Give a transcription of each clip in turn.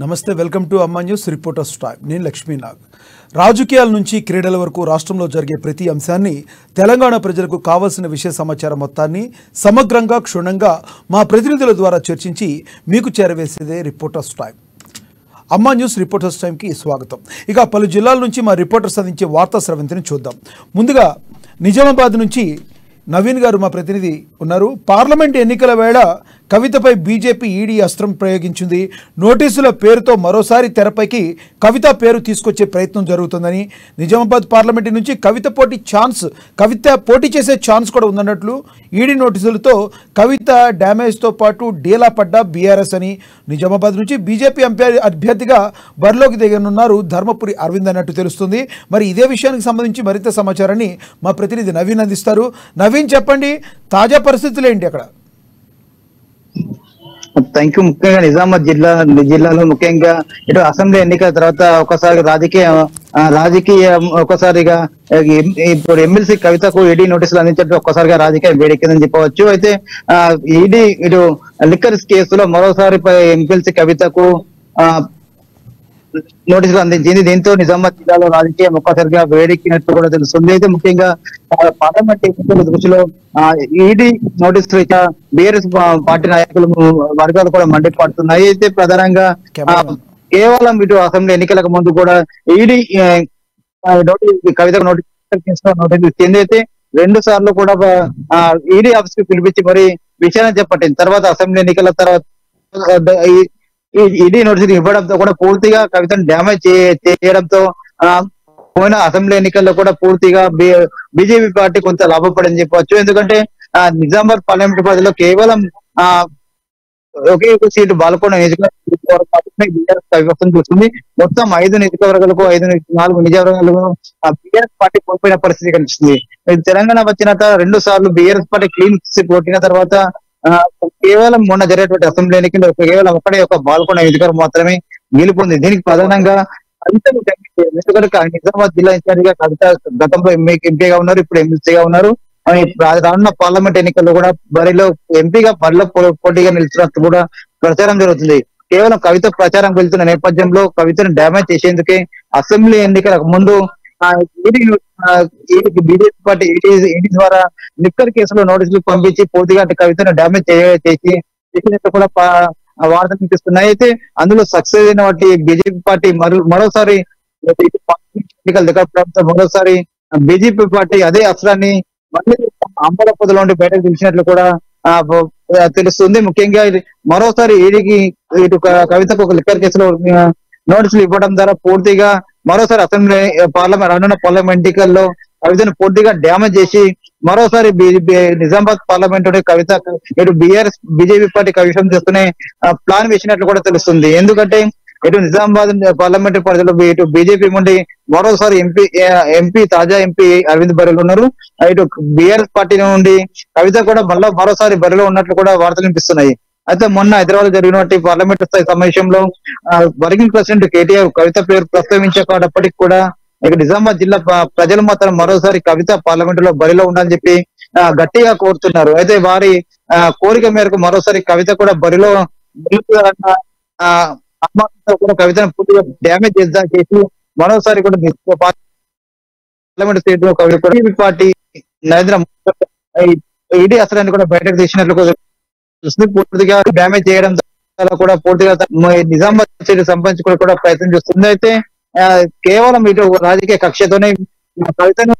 నమస్తే, welcome to అమ్మా news reporters time. నేను లక్ష్మీనాగ్. రాజకీయాల నుంచి క్రీడల వరకు రాష్ట్రంలో జరిగే ప్రతి అంశాన్ని, తెలంగాణ ప్రజలకు కావాల్సిన విషయ సమాచారం మొత్తాన్ని సమగ్రంగా క్షుణ్ణంగా మా ప్రతినిధుల ద్వారా చర్చించి మీకు చేరవేసేదే రిపోర్టర్స్ టైం. అమ్మా న్యూస్ రిపోర్టర్స్ టైంకి స్వాగతం. ఇక పలు జిల్లాల నుంచి మా రిపోర్టర్స్ అందించే వార్తా స్రవంతిని చూద్దాం. ముందుగా నిజామాబాద్ నుంచి నవీన్ గారు మా ప్రతినిధి ఉన్నారు. పార్లమెంట్ ఎన్నికల వేళ కవితపై బీజేపీ ఈడీ అస్త్రం ప్రయోగించింది. నోటీసుల పేరుతో మరోసారి తెరపైకి కవిత పేరు తీసుకొచ్చే ప్రయత్నం జరుగుతుందని, నిజామాబాద్ పార్లమెంట్ నుంచి కవిత పోటీ చేసే ఛాన్స్ కూడా ఉందన్నట్లు ఈడీ నోటీసులతో కవిత డ్యామేజ్తో పాటు డీలా పడ్డ బీఆర్ఎస్ అని, నిజామాబాద్ నుంచి బీజేపీ అభ్యర్థిగా బరిలోకి దిగనున్నారు ధర్మపురి అరవింద్ అన్నట్టు తెలుస్తుంది. మరి ఇదే విషయానికి సంబంధించి మరింత సమాచారాన్ని మా ప్రతినిధి నవీన్ అందిస్తారు. నవీన్, చెప్పండి, తాజా పరిస్థితులు ఏంటి అక్కడ? Thank you. ముఖ్యంగా నిజామాబాద్ జిల్లాలో ముఖ్యంగా ఇటు అసెంబ్లీ ఎన్నికల తర్వాత ఒకసారి రాజకీయ ఒకసారిగా ఇప్పుడు ఎమ్మెల్సీ కవితకు ఈడీ నోటీసులు అందించడం ఒక్కసారిగా రాజకీయ వేడెక్కిందని చెప్పవచ్చు. అయితే ఈడీ ఇటు లిక్కర్ కేసులో మరోసారి ఎమ్మెల్సీ కవితకు నోటీసులు అందించింది. దీంతో నిజామాబాద్ జిల్లాలో రాజకీయం ఒక్కసారిగా వేడెక్కినట్టు కూడా తెలుస్తుంది. అయితే ముఖ్యంగా పార్లమెంట్ ఎన్నికల దృష్టిలో ఈడీ నోటీసులు ఇచ్చా బీఆర్ఎస్ పార్టీ నాయకులు వర్గాలు కూడా మండిపడుతున్నాయి. అయితే ప్రధానంగా కేవలం ఇటు అసెంబ్లీ ఎన్నికలకు ముందు కూడా ఈడీ కవితకు నోటీసులు ఇచ్చింది. అయితే 2 సార్లు కూడా ఈడీ ఆఫీస్ కి పిలిపించి మరి విచారణ చేపట్టింది. తర్వాత అసెంబ్లీ ఎన్నికల తర్వాత ఈడీ నోటీసులు ఇవ్వడంతో కూడా పూర్తిగా కవితను డ్యామేజ్ చేయడంతో పోయిన అసెంబ్లీ ఎన్నికల్లో కూడా పూర్తిగా బీజేపీ పార్టీ కొంత లాభపడని చెప్పవచ్చు. ఎందుకంటే నిజామాబాద్ పార్లమెంట్ పరిధిలో కేవలం ఒకే ఒక సీటు బాల్కొండ నియోజకవర్గం చూస్తుంది. మొత్తం 5 నియోజకవర్గాలకు 4 నియోజకవర్గాలకు బీఆర్ఎస్ పార్టీ కోల్పోయిన పరిస్థితి కనిపిస్తుంది. తెలంగాణ వచ్చినాక 2 సార్లు బీఆర్ఎస్ పార్టీ క్లీన్ కొట్టిన తర్వాత కేవలం మొన్న జరిగేటువంటి అసెంబ్లీ ఎన్నికల్లో కేవలం ఒక బాల్కొండ నియోజకవర్గం మాత్రమే గెలుపొంది. దీనికి ప్రధానంగా ఎందుకంటే నిజామాబాద్ జిల్లా ఇన్ఛార్జిగా కవిత గతంలో ఎంపీగా ఉన్నారు, ఇప్పుడు ఎమ్మెల్సీగా ఉన్నారు. రానున్న పార్లమెంట్ ఎన్నికల్లో కూడా బరిలో పోటీగా నిలిచినట్టు కూడా ప్రచారం జరుగుతుంది. కేవలం కవిత ప్రచారం వెళ్తున్న నేపథ్యంలో కవితను డ్యామేజ్ చేసేందుకే అసెంబ్లీ ఎన్నికలకు ముందు బీజేపీ పార్టీ ఈడీ ద్వారా లిక్కర్ కేసులో నోటీసులు పంపించి పూర్తిగా కవితను డ్యామేజ్ చేసినట్టు కూడా వార్తలు వినిపిస్తున్నాయి. అయితే అందులో సక్సెస్ అయిన వాటి బీజేపీ పార్టీ మరోసారి ఎన్నికలు దిగడంతో మరోసారి బీజేపీ పార్టీ అదే అస్త్రాన్ని మళ్ళీ అంబల పొదలో ఉండి బయటకు తెలిసినట్లు కూడా తెలుస్తుంది. ముఖ్యంగా మరోసారి ఈడీకి ఇటు కవితకు ఒక లిక్కర్ కేసులో నోటీసులు ఇవ్వడం ద్వారా పూర్తిగా మరోసారి అసెంబ్లీ రానున్న పార్లమెంట్ ఎన్నికల్లో కవితను పూర్తిగా డ్యామేజ్ చేసి మరోసారి నిజామాబాద్ పార్లమెంట్ కవిత ఇటు బీజేపీ పార్టీ కవిషం చేస్తూనే ప్లాన్ వేసినట్లు కూడా తెలుస్తుంది. ఎందుకంటే ఇటు నిజామాబాద్ పార్లమెంటరీ పరిధిలో ఇటు బీజేపీ నుండి మరోసారి తాజా ఎంపీ అరవింద్ బరిలో ఉన్నారు. ఇటు బీఆర్ఎస్ పార్టీ నుండి కవిత కూడా మరోసారి బరిలో ఉన్నట్లు కూడా వార్తలు వినిపిస్తున్నాయి. అయితే మొన్న హైదరాబాద్ జరిగినటువంటి పార్లమెంట్ స్థాయి సమావేశంలో వర్కింగ్ ప్రెసిడెంట్ కేటీఆర్ కవిత పేరు ప్రస్తావించకపోవప్పటికి కూడా ఇక నిజామాబాద్ జిల్లా ప్రజలు మాత్రం మరోసారి కవిత పార్లమెంట్ లో బరిలో ఉండాలని చెప్పి గట్టిగా కోరుతున్నారు. అయితే వారి కోరిక మేరకు మరోసారి కవిత కూడా బరిలో కూడా కవితను పూర్తిగా డ్యామేజ్ చేసి మరోసారి కూడా పార్లమెంట్ సీట్ లో కవిత పార్టీ నరేంద్ర మోదీ ఈడీ అసలు కూడా బయటకు తీసినట్లు పూర్తిగా డ్యామేజ్ చేయడం కూడా పూర్తిగా నిజామాబాద్ సీటు సంపాదించుకోవడం కూడా ప్రయత్నం చేస్తుంది. అయితే కేవలం ఇటు రాజకీయ కక్షతోనే కవితను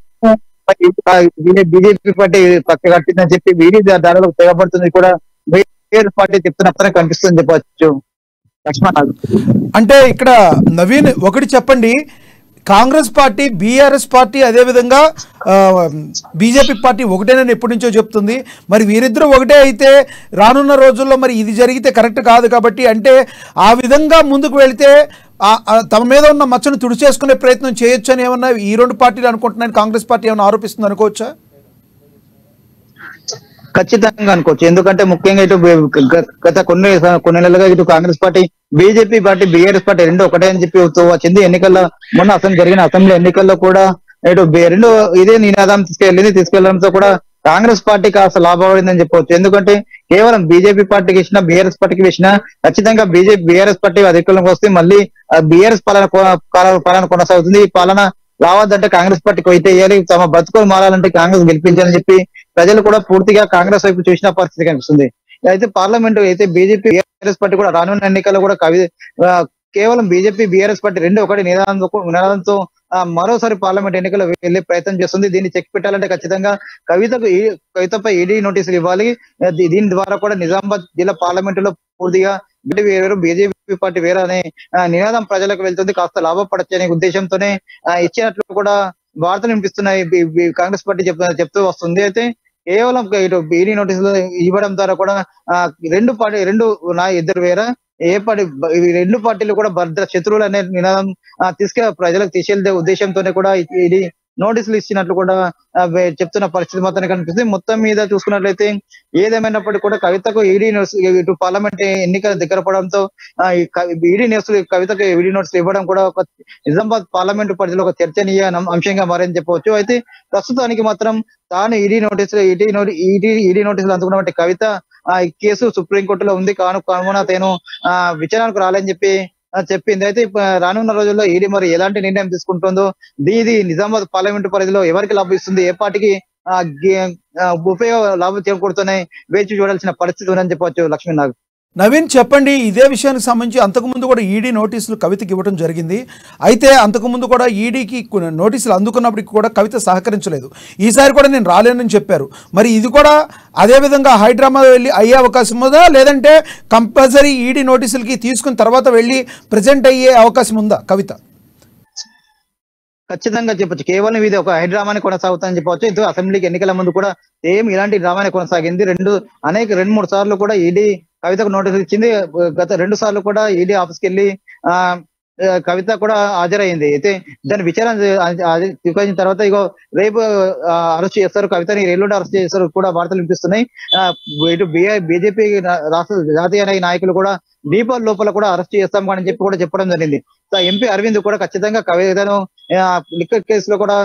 బీజేపీ పార్టీ పక్క కట్టిందని చెప్పి వీరి దారిలో తెగబడుతుంది కూడా బీఆర్ఎస్ పార్టీ చెప్తున్నప్పుడే కనిపిస్తుంది చెప్పవచ్చు. లక్ష్మణ్, అంటే ఇక్కడ నవీన్ ఒకటి చెప్పండి, కాంగ్రెస్ పార్టీ, బీఆర్ఎస్ పార్టీ, అదేవిధంగా బీజేపీ పార్టీ ఒకటేనని ఎప్పటి నుంచో చెప్తుంది. మరి వీరిద్దరూ ఒకటే అయితే రానున్న రోజుల్లో మరి ఇది జరిగితే కరెక్ట్ కాదు కాబట్టి, అంటే ఆ విధంగా ముందుకు వెళితే తమ మీద ఉన్న మచ్చను తుడిచేసుకునే ప్రయత్నం చేయొచ్చు అని ఏమన్నా ఈ 2 పార్టీలు అనుకుంటున్నాయని కాంగ్రెస్ పార్టీ ఏమైనా ఆరోపిస్తుంది అనుకోవచ్చా? ఖచ్చితంగా అనుకోవచ్చు. ఎందుకంటే ముఖ్యంగా ఇటు గత కొన్ని నెలలుగా ఇటు Congress party, BJP party, BRS party 2 ఒకటే అని చెప్పి వచ్చింది. ఎన్నికల్లో మొన్న జరిగిన అసెంబ్లీ ఎన్నికల్లో కూడా ఇటు 2 ఇదే నినాదం తీసుకెళ్లడంతో కూడా కాంగ్రెస్ పార్టీకి అసలు లాభపడిందని చెప్పవచ్చు. ఎందుకంటే కేవలం బీజేపీ పార్టీకి ఇచ్చిన, బీఆర్ఎస్ పార్టీకి ఇచ్చిన ఖచ్చితంగా బీఆర్ఎస్ పార్టీ అధికారంలోకి వస్తే మళ్ళీ బీఆర్ఎస్ పాలన కొనసాగుతుంది. ఈ పాలన రావద్దంటే కాంగ్రెస్ పార్టీకి అయితే వేయాలి, తమ బతుకులు మారాలంటే కాంగ్రెస్ గెలిపించాలని చెప్పి ప్రజలు కూడా పూర్తిగా కాంగ్రెస్ వైపు చూసిన పరిస్థితి కనిపిస్తుంది. అయితే పార్లమెంట్ అయితే బీజేపీ బీఆర్ఎస్ పార్టీ కూడా రానున్న ఎన్నికల్లో కూడా కేవలం బీజేపీ బీఆర్ఎస్ పార్టీ రెండు ఒకటి నినాదంతో మరోసారి పార్లమెంట్ ఎన్నికలు వెళ్లే ప్రయత్నం చేస్తుంది. దీన్ని చెక్ పెట్టాలంటే ఖచ్చితంగా కవితపై ఈడీ నోటీసులు ఇవ్వాలి. దీని ద్వారా కూడా నిజామాబాద్ జిల్లా పార్లమెంట్ లో పూర్తిగా వేరు, బీజేపీ పార్టీ వేరే అనే నినాదం ప్రజలకు వెళ్తుంది. కాస్త లాభపడచ్చు అనే ఉద్దేశంతోనే ఇచ్చినట్లు కూడా వార్తలు వినిపిస్తున్నాయి. కాంగ్రెస్ పార్టీ చెప్తూ వస్తుంది. అయితే కేవలం ఇటు ఈడీ నోటీసులు ఇవ్వడం ద్వారా కూడా ఇద్దరు వేరే రెండు పార్టీలు కూడా భద్ర శత్రువులు అనే నినాదం ప్రజలకు తీసుకెళ్లే ఉద్దేశంతోనే కూడా ఇది నోటీసులు ఇచ్చినట్లు కూడా చెప్తున్న పరిస్థితి మాత్రం కనిపిస్తుంది. మొత్తం మీద చూసుకున్నట్లయితే ఏదేమైనప్పటికీ కూడా కవితకు ఇటు పార్లమెంట్ ఎన్నికల దగ్గర పడడంతో కవితకు ఈడీ నోటీసులు ఇవ్వడం కూడా ఒక నిజామాబాద్ పార్లమెంట్ పరిధిలో ఒక చర్చనీయ అంశంగా మారని చెప్పవచ్చు. అయితే ప్రస్తుతానికి మాత్రం తాను ఈడీ నోటీసులు అందుకున్నటువంటి కవిత ఈ కేసు సుప్రీంకోర్టులో ఉంది. కావున తను విచారణకు రాలని చెప్పింది. అయితే రానున్న రోజుల్లో ఈడీ మరి ఎలాంటి నిర్ణయం తీసుకుంటుందో, ఇది నిజామాబాద్ పార్లమెంటు పరిధిలో ఎవరికి లభిస్తుంది, ఏ పార్టీకి లాభం చేకూరుతూనే వేచి చూడాల్సిన పరిస్థితి ఉందని చెప్పవచ్చు. లక్ష్మీనాగ్. నవీన్ చెప్పండి, ఇదే విషయానికి సంబంధించి అంతకుముందు కూడా ఈడీ నోటీసులు కవితకి ఇవ్వడం జరిగింది. అయితే అంతకుముందు కూడా ఈడీకి నోటీసులు అందుకున్నప్పటికీ కూడా కవిత సహకరించలేదు. ఈసారి కూడా నేను రాలేనని చెప్పారు. మరి ఇది కూడా అదేవిధంగా హైదరాబాద్ వెళ్ళి అయ్యే అవకాశం ఉందా, లేదంటే కంపల్సరీ ఈడీ నోటీసులకి తీసుకున్న తర్వాత వెళ్ళి ప్రజెంట్ అయ్యే అవకాశం ఉందా కవిత? ఖచ్చితంగా చెప్పొచ్చు. కేవలం ఇది ఒక హైడ్రామాని కొనసాగుతుందని చెప్పవచ్చు. ఇది అసెంబ్లీకి ఎన్నికల ముందు కూడా సేమ్ ఇలాంటి డ్రామానే కొనసాగింది. రెండు మూడు సార్లు కూడా ఈడీ కవితకు నోటీసులు ఇచ్చింది. గత 2 సార్లు కూడా ఈడీ ఆఫీస్కి వెళ్ళి కవిత కూడా హాజరైంది. అయితే దాని విచారణ స్వీకరించిన తర్వాత రేపు అరెస్ట్ చేస్తారు కవితని, ఎల్లుండి అరెస్ట్ చేస్తారు కూడా వార్తలు వినిపిస్తున్నాయి. ఇటు బీజేపీ రాష్ట్ర జాతీయ నాయకులు కూడా దీపావళి లోపల కూడా అరెస్ట్ చేస్తాం అని చెప్పడం జరిగింది. ఎంపీ అరవింద్ కూడా ఖచ్చితంగా కవితను లిక్కర్ కేసులో కూడా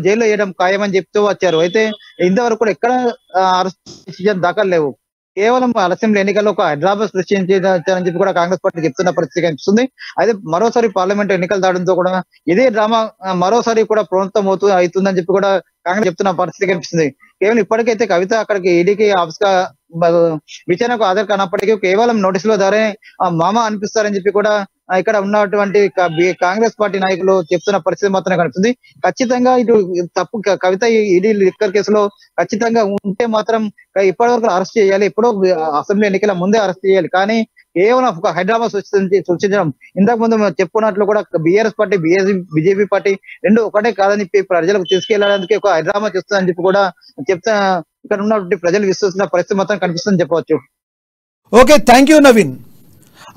జైల్లో వేయడం ఖాయమని చెప్తూ వచ్చారు. అయితే ఇంతవరకు కూడా ఎక్కడ అరెస్ట్ దాఖలు లేవు. కేవలం అసెంబ్లీ ఎన్నికల్లో ఒక హైదరాబాద్ సృష్టించారని చెప్పి కూడా కాంగ్రెస్ పార్టీ చెప్తున్న పరిస్థితి కనిపిస్తుంది. అయితే మరోసారి పార్లమెంట్ ఎన్నికలు దాడంతో కూడా ఇదే డ్రామా మరోసారి కూడా ప్రభుత్వం అవుతుందని చెప్పి కూడా కాంగ్రెస్ చెప్తున్న పరిస్థితి కనిపిస్తుంది. కేవలం ఇప్పటికైతే కవిత అక్కడికి ఈడీకి ఆఫీస్ గా విచారణకు హాజరు కానప్పటికీ కేవలం నోటీసుల ద్వారా మామ అనిపిస్తారని చెప్పి కూడా ఇక్కడ ఉన్నటువంటి కాంగ్రెస్ పార్టీ నాయకులు చెప్తున్న పరిస్థితి మాత్రమే కనిపిస్తుంది. ఖచ్చితంగా ఇటు తప్పు కవిత ఈడీ లిక్కర్ కేసులో ఖచ్చితంగా ఉంటే మాత్రం ఇప్పటి వరకు అరెస్ట్ చేయాలి, ఎప్పుడో అసెంబ్లీ ఎన్నికల ముందే అరెస్ట్ చేయాలి. కానీ కేవలం ఒక హైదరాబాద్ సృష్టించడం, ఇంతకు ముందు చెప్పుకున్నట్లు కూడా బీఆర్ఎస్ పార్టీ బీజేపీ పార్టీ రెండు ఒకటే కాదని చెప్పి ప్రజలకు తీసుకెళ్లడానికి ఒక హైదరాబాద్ చేస్తుందని చెప్పి కూడా ఇక్కడ ఉన్నటువంటి ప్రజలు విశ్వసిస్తున్న పరిస్థితి మాత్రం కనిపిస్తుందని చెప్పవచ్చు. Okay, thank you Naveen.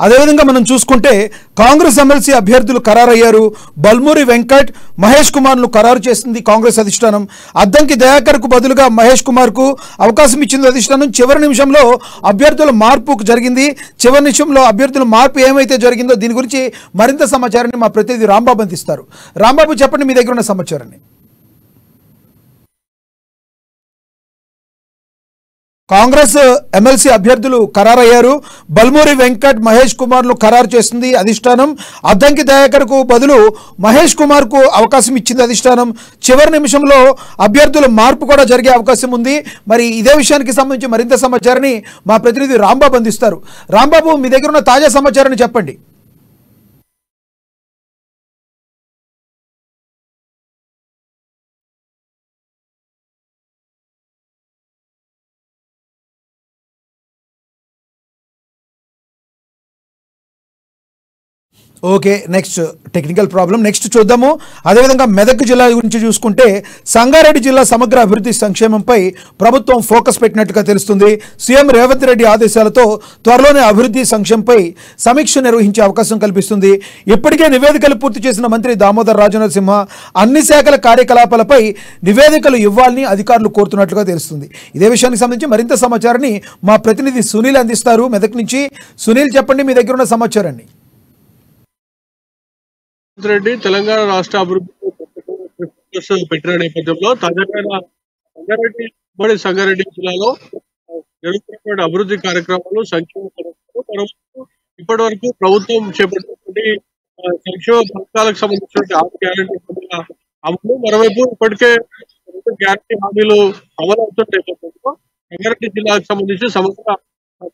అదేవిధంగా మనం చూసుకుంటే కాంగ్రెస్ ఎమ్మెల్సీ అభ్యర్థులు ఖరారయ్యారు. బల్మూరి వెంకట్, మహేష్ కుమార్ను ఖరారు చేసింది కాంగ్రెస్ అధిష్టానం. అద్దంకి దయాకర్కు బదులుగా మహేష్ కుమార్కు అవకాశం ఇచ్చింది అధిష్టానం. చివరి నిమిషంలో అభ్యర్థుల మార్పు జరిగింది. చివరి నిమిషంలో అభ్యర్థుల మార్పు ఏమైతే జరిగిందో దీని గురించి మరింత సమాచారాన్ని మా ప్రతినిధి రాంబాబు అందిస్తారు. రాంబాబు, చెప్పండి మీ దగ్గర ఉన్న సమాచారాన్ని. కాంగ్రెస్ ఎమ్మెల్సీ అభ్యర్థులు ఖరారయ్యారు. బల్మూరి వెంకట్, మహేష్ కుమార్ను ఖరారు చేసింది అధిష్టానం. అద్దంకి దయాకర్కు బదులు మహేష్ కుమార్కు అవకాశం ఇచ్చింది అధిష్టానం. చివరి నిమిషంలో అభ్యర్థుల మార్పు కూడా జరిగే అవకాశం ఉంది. మరి ఇదే విషయానికి సంబంధించి మరింత సమాచారాన్ని మా ప్రతినిధి రాంబాబు అందిస్తారు. రాంబాబు, మీ దగ్గర ఉన్న తాజా సమాచారాన్ని చెప్పండి. Okay, next technical problem next చూద్దాము. అదేవిధంగా మెదక్ జిల్లా గురించి చూసుకుంటే సంగారెడ్డి జిల్లా సమగ్ర అభివృద్ధి సంక్షేమంపై ప్రభుత్వం ఫోకస్ పెట్టినట్టుగా తెలుస్తుంది. సీఎం రేవంత్ రెడ్డి ఆదేశాలతో త్వరలోనే అభివృద్ధి సంక్షేమంపై సమీక్ష నిర్వహించే అవకాశం కల్పిస్తుంది. ఇప్పటికే నివేదికలు పూర్తి చేసిన మంత్రి దామోదర్ రాజనరసింహ అన్ని శాఖల కార్యకలాపాలపై నివేదికలు ఇవ్వాలని అధికారులు కోరుతున్నట్లుగా తెలుస్తుంది. ఇదే విషయానికి సంబంధించి మరింత సమాచారాన్ని మా ప్రతినిధి సునీల్ అందిస్తారు మెదక్ నుంచి. సునీల్, చెప్పండి మీ దగ్గర ఉన్న సమాచారాన్ని. రెడ్డి తెలంగాణ రాష్ట్ర అభివృద్ధి పెట్టిన నేపథ్యంలో తాజాగా సంగారెడ్డి ఉమ్మడి సంగారెడ్డి జిల్లాలో జరుగుతున్నటువంటి అభివృద్ధి కార్యక్రమాలు, సంక్షేమ పథకాలు, మరోవైపు ఇప్పటి వరకు ప్రభుత్వం చేపట్టినటువంటి సంక్షేమ పథకాలకు సంబంధించినటువంటి 6 గ్యారెంటీ హామీల అమలు, మరోవైపు ఇప్పటికే 2 గ్యారెంటీ హామీలు అమలు అవుతున్న నేపథ్యంలో సంగారెడ్డి జిల్లాకు సంబంధించి సమగ్ర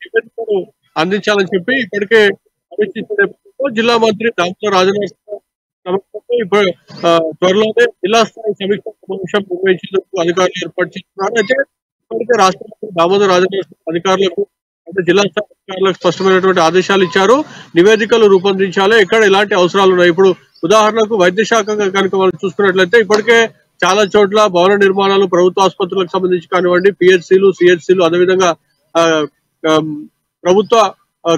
నివేదికను అందించాలని చెప్పి ఇప్పటికే సమీక్షించిన నేపథ్యంలో జిల్లా మంత్రి దామోదర్ రాజనరసింహ సమక్షంలో ఇప్పుడు త్వరలోనే జిల్లా స్థాయి సమీక్ష సమావేశం నిర్వహించేందుకు అధికారులు ఏర్పాటు చేస్తున్నారు. అయితే ఇప్పటికే రాష్ట్ర మంత్రి దామోదర్ రాజనరసింహ అధికారులకు అంటే జిల్లా స్థాయి అధికారులకు స్పష్టమైనటువంటి ఆదేశాలు ఇచ్చారు. నివేదికలు రూపొందించాలి, ఎక్కడ ఎలాంటి అవసరాలు ఉన్నాయి. ఇప్పుడు ఉదాహరణకు వైద్య శాఖ కనుక మనం చూసుకున్నట్లయితే ఇప్పటికే చాలా చోట్ల భవన నిర్మాణాలు ప్రభుత్వ ఆసుపత్రులకు సంబంధించి కానివ్వండి, పిహెచ్సిలు, సిహెచ్సిలు, అదేవిధంగా ఆ, ఆ, ప్రభుత్వ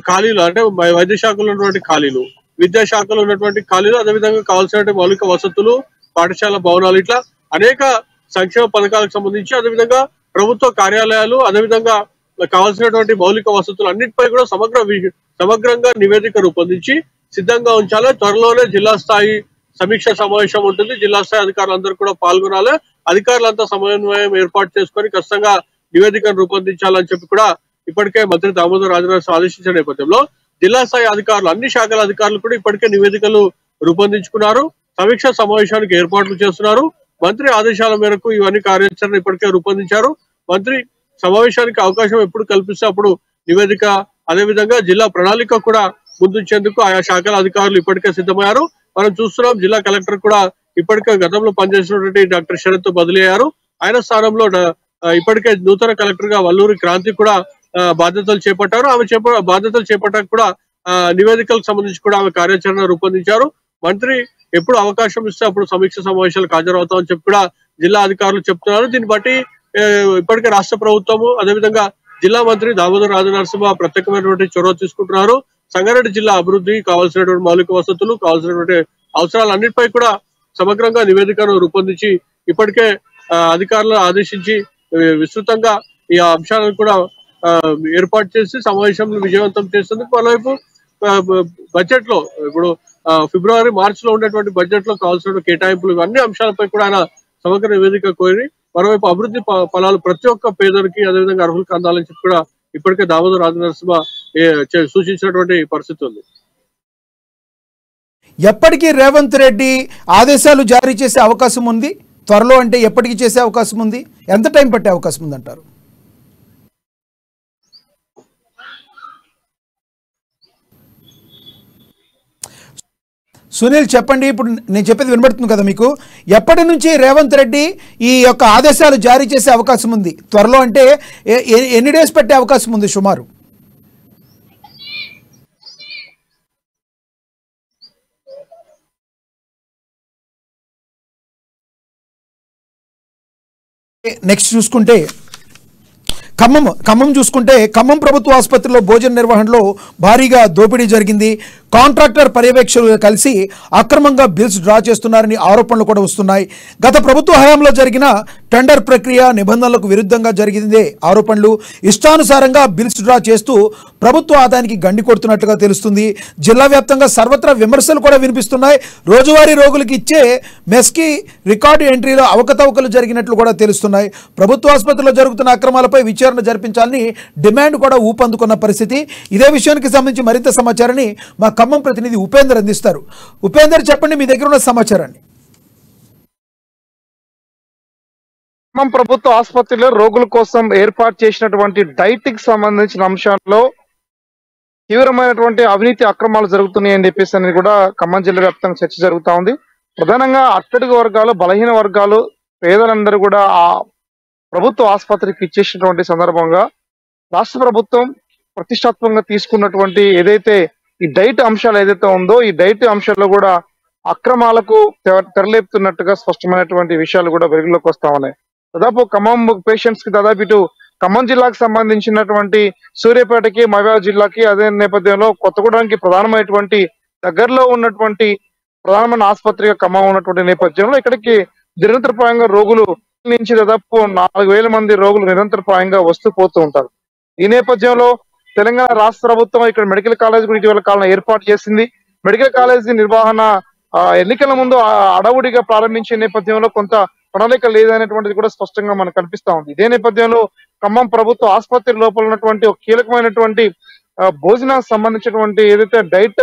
ఖాళీలు అంటే వైద్య శాఖలో ఉన్నటువంటి ఖాళీలు, విద్యాశాఖలో ఉన్నటువంటి ఖాళీలు, అదేవిధంగా కావాల్సినటువంటి మౌలిక వసతులు, పాఠశాల భవనాలు, ఇట్లా అనేక సంక్షేమ పథకాలకు సంబంధించి, అదేవిధంగా ప్రభుత్వ కార్యాలయాలు, అదేవిధంగా కావాల్సినటువంటి మౌలిక వసతులు అన్నిటిపై కూడా సమగ్రంగా నివేదిక రూపొందించి సిద్ధంగా ఉంచాలి. త్వరలోనే జిల్లా స్థాయి సమీక్ష సమావేశం ఉంటుంది. జిల్లా స్థాయి అధికారులందరూ కూడా పాల్గొనాలి. అధికారులంతా సమన్వయం ఏర్పాటు చేసుకొని ఖచ్చితంగా నివేదికను రూపొందించాలని చెప్పి కూడా ఇప్పటికే మంత్రి దామోదర్ రాజనరసింహ ఆదేశించిన నేపథ్యంలో జిల్లా స్థాయి అధికారులు, అన్ని శాఖల అధికారులు కూడా ఇప్పటికే నివేదికలు రూపొందించుకున్నారు. సమీక్ష సమావేశానికి ఏర్పాట్లు చేస్తున్నారు. మంత్రి ఆదేశాల మేరకు ఇవన్నీ కార్యాచరణ ఇప్పటికే రూపొందించారు. మంత్రి సమావేశానికి అవకాశం ఎప్పుడు కల్పిస్తే అప్పుడు నివేదిక, అదేవిధంగా జిల్లా ప్రణాళిక కూడా ముందుంచేందుకు ఆయా శాఖల అధికారులు ఇప్పటికే సిద్ధమయ్యారు. మనం చూస్తున్నాం, జిల్లా కలెక్టర్ కూడా ఇప్పటికే గతంలో పనిచేసినటువంటి డాక్టర్ శరత్ బదిలీ అయ్యారు. ఆయన స్థానంలో ఇప్పటికే నూతన కలెక్టర్ గా వల్లూరి క్రాంతి కూడా బాధ్యతలు చేపట్టారు. ఆమె బాధ్యతలు చేపట్టాక కూడా నివేదికలకు సంబంధించి కూడా ఆమె కార్యాచరణ రూపొందించారు. మంత్రి ఎప్పుడు అవకాశం ఇస్తే అప్పుడు సమీక్ష సమావేశాలకు హాజరవుతామని చెప్పి కూడా జిల్లా అధికారులు చెప్తున్నారు. దీన్ని బట్టి ఇప్పటికే రాష్ట్ర ప్రభుత్వము, అదేవిధంగా జిల్లా మంత్రి దామోదర్ రాజనరసింహ ప్రత్యేకమైనటువంటి చొరవ తీసుకుంటున్నారు. సంగారెడ్డి జిల్లా అభివృద్ధి, కావాల్సినటువంటి మౌలిక వసతులు, కావాల్సినటువంటి అవసరాలన్నిటిపై కూడా సమగ్రంగా నివేదికను రూపొందించి ఇప్పటికే అధికారులను ఆదేశించి విస్తృతంగా ఈ అంశాలను కూడా ఏర్పాటు చేసి సమావేశంలో విజయవంతం చేసేందుకు మరోవైపు బడ్జెట్ లో ఇప్పుడు ఫిబ్రవరి, మార్చి లో ఉండేటువంటి బడ్జెట్ లో కావాల్సిన కేటాయింపులు, అన్ని అంశాలపై కూడా ఆయన సమగ్ర నివేదిక కోరి మరోవైపు అభివృద్ధి ఫలాలు ప్రతి ఒక్క పేదరికి, అదేవిధంగా అర్హులకు అందాలని చెప్పి కూడా ఇప్పటికే దామోదర్ రాజనరసింహ సూచించినటువంటి పరిస్థితి ఉంది. ఎప్పటికీ రేవంత్ రెడ్డి ఆదేశాలు జారీ చేసే అవకాశం ఉంది? త్వరలో అంటే ఎప్పటికీ చేసే అవకాశం ఉంది? ఎంత టైం పట్టే అవకాశం ఉంది అంటారు? సునీల్ చెప్పండి, ఇప్పుడు నేను చెప్పేది వినబడుతుంది కదా మీకు? ఎప్పటి నుంచి రేవంత్ రెడ్డి ఈ యొక్క ఆదేశాలు జారీ చేసే అవకాశం ఉంది? త్వరలో అంటే ఎన్ని డేస్ పట్టే అవకాశం ఉంది సుమారు? నెక్స్ట్ చూసుకుంటే ఖమ్మం చూసుకుంటే ఖమ్మం ప్రభుత్వ ఆసుపత్రిలో భోజన నిర్వహణలో భారీగా దోపిడీ జరిగింది. కాంట్రాక్టర్ పర్యవేక్షకులు కలిసి అక్రమంగా బిల్స్ డ్రా చేస్తున్నారని ఆరోపణలు కూడా వస్తున్నాయి. గత ప్రభుత్వ హయాంలో జరిగిన టెండర్ ప్రక్రియ నిబంధనలకు విరుద్ధంగా జరిగిందే ఆరోపణలు. ఇష్టానుసారంగా బిల్స్ డ్రా చేస్తూ ప్రభుత్వ ఆదాయానికి గండి కొడుతున్నట్టుగా తెలుస్తుంది. జిల్లా వ్యాప్తంగా సర్వత్రా విమర్శలు కూడా వినిపిస్తున్నాయి. రోజువారీ రోగులకు ఇచ్చే మెస్కి రికార్డు ఎంట్రీలో అవకతవకలు జరిగినట్లు కూడా తెలుస్తున్నాయి. ప్రభుత్వ ఆసుపత్రిలో జరుగుతున్న అక్రమాలపై విచారణ జరిపించాలని డిమాండ్ కూడా ఊపందుకున్న పరిస్థితి. ఇదే విషయానికి సంబంధించి మరింత సమాచారాన్ని మా ఖమ్మం ప్రతినిధి ఉపేందర్ అందిస్తారు. ఉపేందర్, చెప్పండి మీ దగ్గర ఉన్న సమాచారాన్ని. ఖమ్మం ప్రభుత్వ ఆసుపత్రిలో రోగుల కోసం ఏర్పాటు చేసినటువంటి డైట్ కి సంబంధించిన అంశాల్లో తీవ్రమైనటువంటి అవినీతి అక్రమాలు జరుగుతున్నాయని చెప్పేసి అని కూడా ఖమ్మం జిల్లా వ్యాప్తంగా చర్చ జరుగుతా ఉంది. ప్రధానంగా అట్టడుగు వర్గాలు, బలహీన వర్గాలు, పేదలందరూ కూడా ఆ ప్రభుత్వ ఆసుపత్రికి ఇచ్చేసినటువంటి సందర్భంగా రాష్ట్ర ప్రభుత్వం ప్రతిష్టాత్మకంగా తీసుకున్నటువంటి ఏదైతే ఈ డైట్ అంశాలు ఏదైతే ఉందో, ఈ డైట్ అంశాల్లో కూడా అక్రమాలకు తెరలేపుతున్నట్టుగా స్పష్టమైనటువంటి విషయాలు కూడా వెలుగులోకి వస్తా ఉన్నాయి. దాదాపు ఖమ్మం పేషెంట్స్ కి దాదాపు ఇటు ఖమ్మం జిల్లాకు సంబంధించినటువంటి సూర్యాపేటకి, మహబూబాబాద్ జిల్లాకి, అదే నేపథ్యంలో కొత్తగూడెంకి ప్రధానమైనటువంటి దగ్గరలో ఉన్నటువంటి ప్రధానమైన ఆసుపత్రిగా ఖమ్మం ఉన్నటువంటి నేపథ్యంలో ఇక్కడికి నిరంతరప్రాయంగా రోగులు నుంచి దాదాపు 4,000 మంది రోగులు నిరంతరప్రాయంగా వస్తూ పోతూ ఉంటారు. ఈ నేపథ్యంలో తెలంగాణ రాష్ట్ర ప్రభుత్వం ఇక్కడ మెడికల్ కాలేజ్ కూడా ఇటీవల కాలంలో ఏర్పాటు చేసింది. మెడికల్ కాలేజీ నిర్వహణ ఎన్నికల ముందు అడవుడిగా ప్రారంభించే నేపథ్యంలో కొంత ప్రణాళిక లేదనేటువంటిది కూడా స్పష్టంగా మనకు కనిపిస్తా ఉంది. ఇదే నేపథ్యంలో ఖమ్మం ప్రభుత్వ ఆసుపత్రి లోపల ఉన్నటువంటి ఒక కీలకమైనటువంటి భోజనానికి సంబంధించినటువంటి ఏదైతే డైట్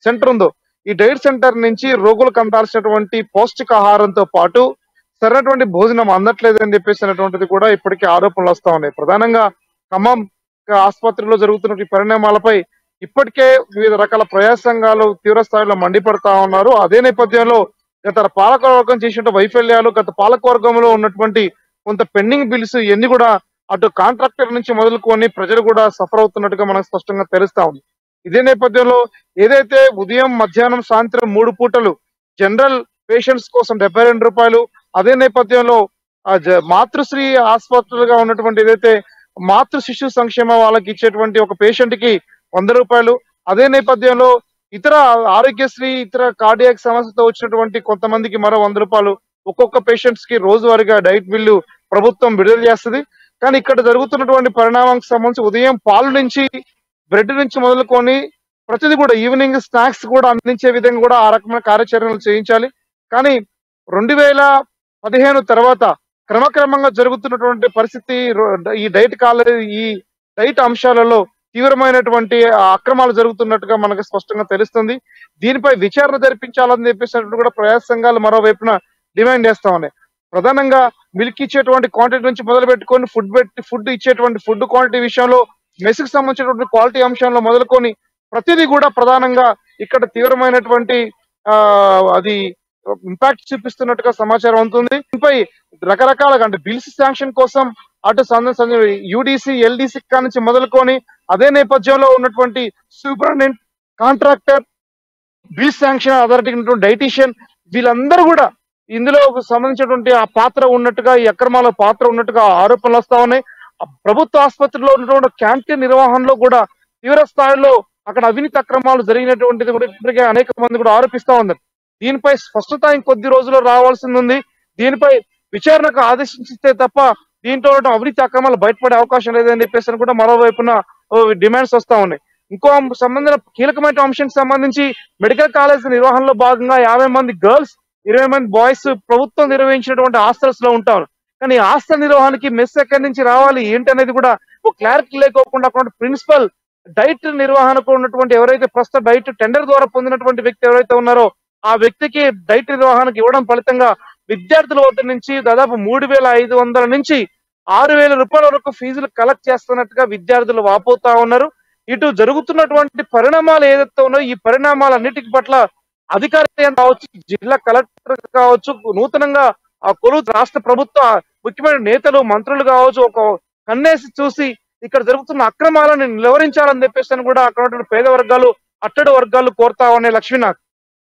సెంటర్ ఉందో, ఈ డైట్ సెంటర్ నుంచి రోగులకు అందాల్సినటువంటి పౌష్టికాహారంతో పాటు సరైనటువంటి భోజనం అందట్లేదని చెప్పేసినటువంటిది కూడా ఇప్పటికీ ఆరోపణలు వస్తా ఉన్నాయి. ప్రధానంగా ఖమ్మం ఆసుపత్రిలో జరుగుతున్న పరిణామాలపై ఇప్పటికే వివిధ రకాల ప్రజా సంఘాలు తీవ్ర స్థాయిలో మండిపడతా ఉన్నారు. అదే నేపథ్యంలో గత పాలకవర్గం చేసిన వైఫల్యాలు, గత పాలకవర్గంలో ఉన్నటువంటి కొంత పెండింగ్ బిల్స్ ఇవన్నీ కూడా అటు కాంట్రాక్టర్ నుంచి మొదలుకొని ప్రజలు కూడా సఫర్ అవుతున్నట్టుగా మనకు స్పష్టంగా తెలుస్తా ఉంది. ఇదే నేపథ్యంలో ఏదైతే ఉదయం, మధ్యాహ్నం, సాయంత్రం 3 పూటలు జనరల్ పేషెంట్స్ కోసం 72 రూపాయలు, అదే నేపథ్యంలో మాతృశ్రీ హాస్పిటల్ గా ఉన్నటువంటి ఏదైతే మాతృ శిశు సంక్షేమ వాళ్ళకి ఇచ్చేటువంటి ఒక పేషెంట్ కి 100 రూపాయలు, అదే నేపథ్యంలో ఇతర ఆరోగ్యశ్రీ, ఇతర కార్డియాక్ సమస్యతో వచ్చినటువంటి కొంతమందికి మరో 100 రూపాయలు ఒక్కొక్క పేషెంట్స్ కి రోజువారీగా డైట్ బిల్లు ప్రభుత్వం విడుదల చేస్తుంది. కానీ ఇక్కడ జరుగుతున్నటువంటి పరిణామానికి సంబంధించి ఉదయం పాలు నుంచి, బ్రెడ్ నుంచి మొదలుకొని ప్రతిదీ కూడా ఈవినింగ్ స్నాక్స్ కూడా అందించే విధంగా కూడా ఆ రకమైన కార్యాచరణలు చేయించాలి. కానీ 2015 తర్వాత క్రమక్రమంగా జరుగుతున్నటువంటి పరిస్థితి ఈ డైట్ అంశాలలో తీవ్రమైనటువంటి అక్రమాలు జరుగుతున్నట్టుగా మనకు స్పష్టంగా తెలుస్తుంది. దీనిపై విచారణ జరిపించాలని చెప్పేసినట్టు కూడా ప్రజా సంఘాలు మరోవైపున డిమాండ్ చేస్తా ఉన్నాయి. ప్రధానంగా మిల్క్ ఇచ్చేటువంటి క్వాంటిటీ నుంచి మొదలు పెట్టుకొని ఫుడ్ ఇచ్చేటువంటి ఫుడ్ క్వాంటిటీ విషయంలో, మెస్ కి సంబంధించినటువంటి క్వాలిటీ అంశంలో మొదలుకొని ప్రతిదీ కూడా ప్రధానంగా ఇక్కడ తీవ్రమైనటువంటి అది ఇంపాక్ట్ చూపిస్తున్నట్టుగా సమాచారం ఉంటుంది. దీనిపై రకరకాలుగా అంటే బిల్స్ శాంక్షన్ కోసం అటు యూడిసి, ఎల్డిసి నుంచి మొదలుకొని అదే నేపథ్యంలో ఉన్నటువంటి superintendent, contractor, bill sanction authority, dietitian వీళ్ళందరూ కూడా ఇందులో సంబంధించినటువంటి ఆ పాత్ర ఉన్నట్టుగా, ఈ అక్రమాల పాత్ర ఉన్నట్టుగా ఆరోపణలు వస్తా ఉన్నాయి. ప్రభుత్వ ఆసుపత్రిలో ఉన్నటువంటి క్యాంటీన్ నిర్వహణలో కూడా తీవ్ర స్థాయిలో అక్కడ అవినీతి అక్రమాలు జరిగినటువంటిది కూడా ఇప్పటికే అనేక మంది కూడా ఆరోపిస్తా ఉన్నారు. దీనిపై స్పష్టత ఇంకొద్ది రోజుల్లో రావాల్సింది ఉంది. దీనిపై విచారణకు ఆదేశించితే తప్ప దీంట్లో అవినీతి అక్రమాలు బయటపడే అవకాశం లేదని చెప్పేసి కూడా మరోవైపున డిమాండ్స్ వస్తా ఉన్నాయి. ఇంకో సంబంధించిన కీలకమైన అంశానికి సంబంధించి మెడికల్ కాలేజ్ నిర్వహణలో భాగంగా 50 మంది గర్ల్స్, 20 మంది బాయ్స్ ప్రభుత్వం నిర్వహించినటువంటి హాస్టల్స్ లో ఉంటారు. కానీ హాస్టల్ నిర్వహణకి మెస్ ఎక్కడి నుంచి రావాలి ఏంటి అనేది కూడా ఒక క్లారిటీ లేకోకుండా ప్రిన్సిపల్ డైట్ నిర్వహణకు ఉన్నటువంటి ఎవరైతే ప్రస్తుత డైట్ టెండర్ ద్వారా పొందినటువంటి వ్యక్తి ఎవరైతే ఉన్నారో ఆ వ్యక్తికి డైట్ నిర్వహణకు ఇవ్వడం ఫలితంగా విద్యార్థుల వద్ద నుంచి దాదాపు 3,500 నుంచి 6,000 రూపాయల వరకు ఫీజులు కలెక్ట్ చేస్తున్నట్టుగా విద్యార్థులు వాపోతా ఉన్నారు. ఇటు జరుగుతున్నటువంటి పరిణామాలు ఏదైతే ఉన్నాయో ఈ పరిణామాలన్నిటికి పట్ల అధికారులు కావచ్చు, జిల్లా కలెక్టర్ కావచ్చు, నూతనంగా ఆ కొలువు రాష్ట్ర ప్రభుత్వ ముఖ్యమైన నేతలు, మంత్రులు కావచ్చు ఒక కన్నేసి చూసి ఇక్కడ జరుగుతున్న అక్రమాలను నిలువరించాలని చెప్పేసి కూడా అక్కడ పేద వర్గాలు, అట్టడి వర్గాలు కోరుతా ఉన్నాయి. లక్ష్మీనాథ్,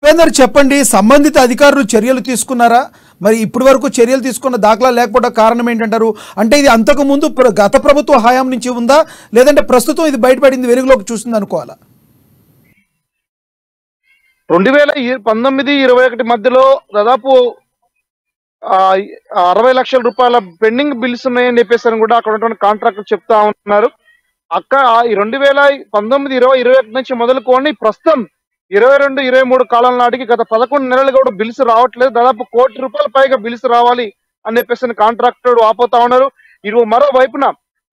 ఉపేందర్ చెప్పండి, సంబంధిత అధికారులు చర్యలు తీసుకున్నారా? మరి ఇప్పటి వరకు చర్యలు తీసుకున్న దాఖలా లేకపోవడం కారణం ఏంటంటారు? అంటే ఇది అంతకు ముందు గత ప్రభుత్వ హయాం నుంచి ఉందా, లేదంటే ప్రస్తుతం ఇది బయటపడింది వెలుగులోకి చూసింది అనుకోవాలా? 2019-21 మధ్యలో దాదాపు 60 లక్షల రూపాయల పెండింగ్ బిల్స్ ఉన్నాయని చెప్పేసి కూడా అక్కడ ఉన్నటువంటి కాంట్రాక్టర్ చెప్తా ఉన్నారు. ఈ 2019-2021 నుంచి మొదలుకొని ప్రస్తుతం 22-23 కాలం నాటికి గత 11 నెలలు కూడా బిల్స్ రావట్లేదు. దాదాపు ₹1 కోటి పైగా బిల్స్ రావాలి అని చెప్పేసి కాంట్రాక్టర్ ఆపోతా ఉన్నారు. ఇటు మరోవైపున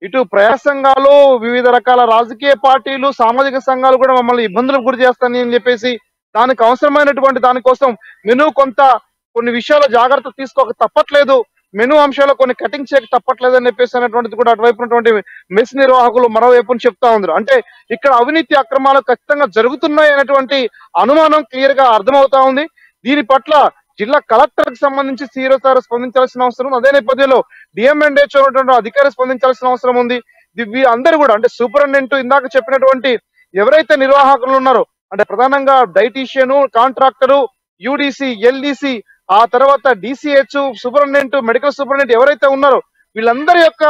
ఇటు ప్రజా సంఘాలు, వివిధ రకాల రాజకీయ పార్టీలు, సామాజిక సంఘాలు కూడా మమ్మల్ని ఇబ్బందులకు గురి చేస్తాయని అని చెప్పేసి దానికి అవసరమైనటువంటి దానికోసం మెను కొన్ని విషయాల జాగ్రత్త తీసుకోక తప్పట్లేదు, మెను అంశాల్లో కొన్ని కటింగ్ చేయక తప్పట్లేదు అని చెప్పేసి అనేటువంటిది కూడా అటువైపు ఉన్నటువంటి మెస్ నిర్వాహకులు మరోవైపు చెప్తా ఉన్నారు. అంటే ఇక్కడ అవినీతి అక్రమాలు ఖచ్చితంగా జరుగుతున్నాయి అనేటువంటి అనుమానం క్లియర్ గా అర్థమవుతా ఉంది. దీని పట్ల జిల్లా కలెక్టర్ కి సంబంధించి సీరియస్ స్పందించాల్సిన అవసరం, అదే నేపథ్యంలో డిఎంఎన్హెచ్ఓ అధికారి స్పందించాల్సిన అవసరం ఉంది. అందరూ కూడా అంటే సూపరింటెండెంట్, ఇందాక చెప్పినటువంటి ఎవరైతే నిర్వాహకులు ఉన్నారో అంటే ప్రధానంగా డైటీషియన్, కాంట్రాక్టరు, యూడిసి, ఎల్డిసి, ఆ తర్వాత డిసిహెచ్ సూపరింటెండెంట్, మెడికల్ సూపరింటెండెంట్ ఎవరైతే ఉన్నారో వీళ్ళందరి యొక్క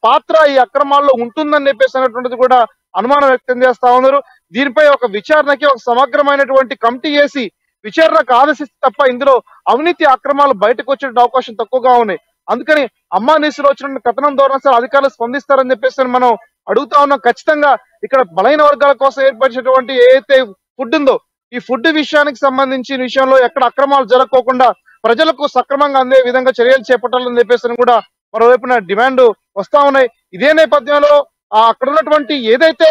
పాత్ర ఈ అక్రమాల్లో ఉంటుందని చెప్పేసి అనేటువంటిది కూడా అనుమానం వ్యక్తం చేస్తా ఉన్నారు. దీనిపై ఒక విచారణకి ఒక సమగ్రమైనటువంటి కమిటీ వేసి విచారణకు ఆదేశిస్తే తప్ప ఇందులో అవినీతి అక్రమాలు బయటకు వచ్చే అవకాశం తక్కువగా ఉన్నాయి. అందుకని అమ్మా నీసులో వచ్చిన కథనం ద్వారా సార్ అధికారులు స్పందిస్తారని చెప్పేసి మనం అడుగుతా ఉన్నాం. ఖచ్చితంగా ఇక్కడ బలైన వర్గాల కోసం ఏర్పరిచినటువంటి ఏదైతే ఫుడ్ ఉందో ఈ ఫుడ్ విషయానికి సంబంధించిన విషయంలో ఎక్కడ అక్రమాలు జరగకోకుండా ప్రజలకు సక్రమంగా అందే విధంగా చర్యలు చేపట్టాలని చెప్పేసి కూడా మరోవైపున డిమాండ్ వస్తా ఉన్నాయి. ఇదే నేపథ్యంలో అక్కడ ఉన్నటువంటి ఏదైతే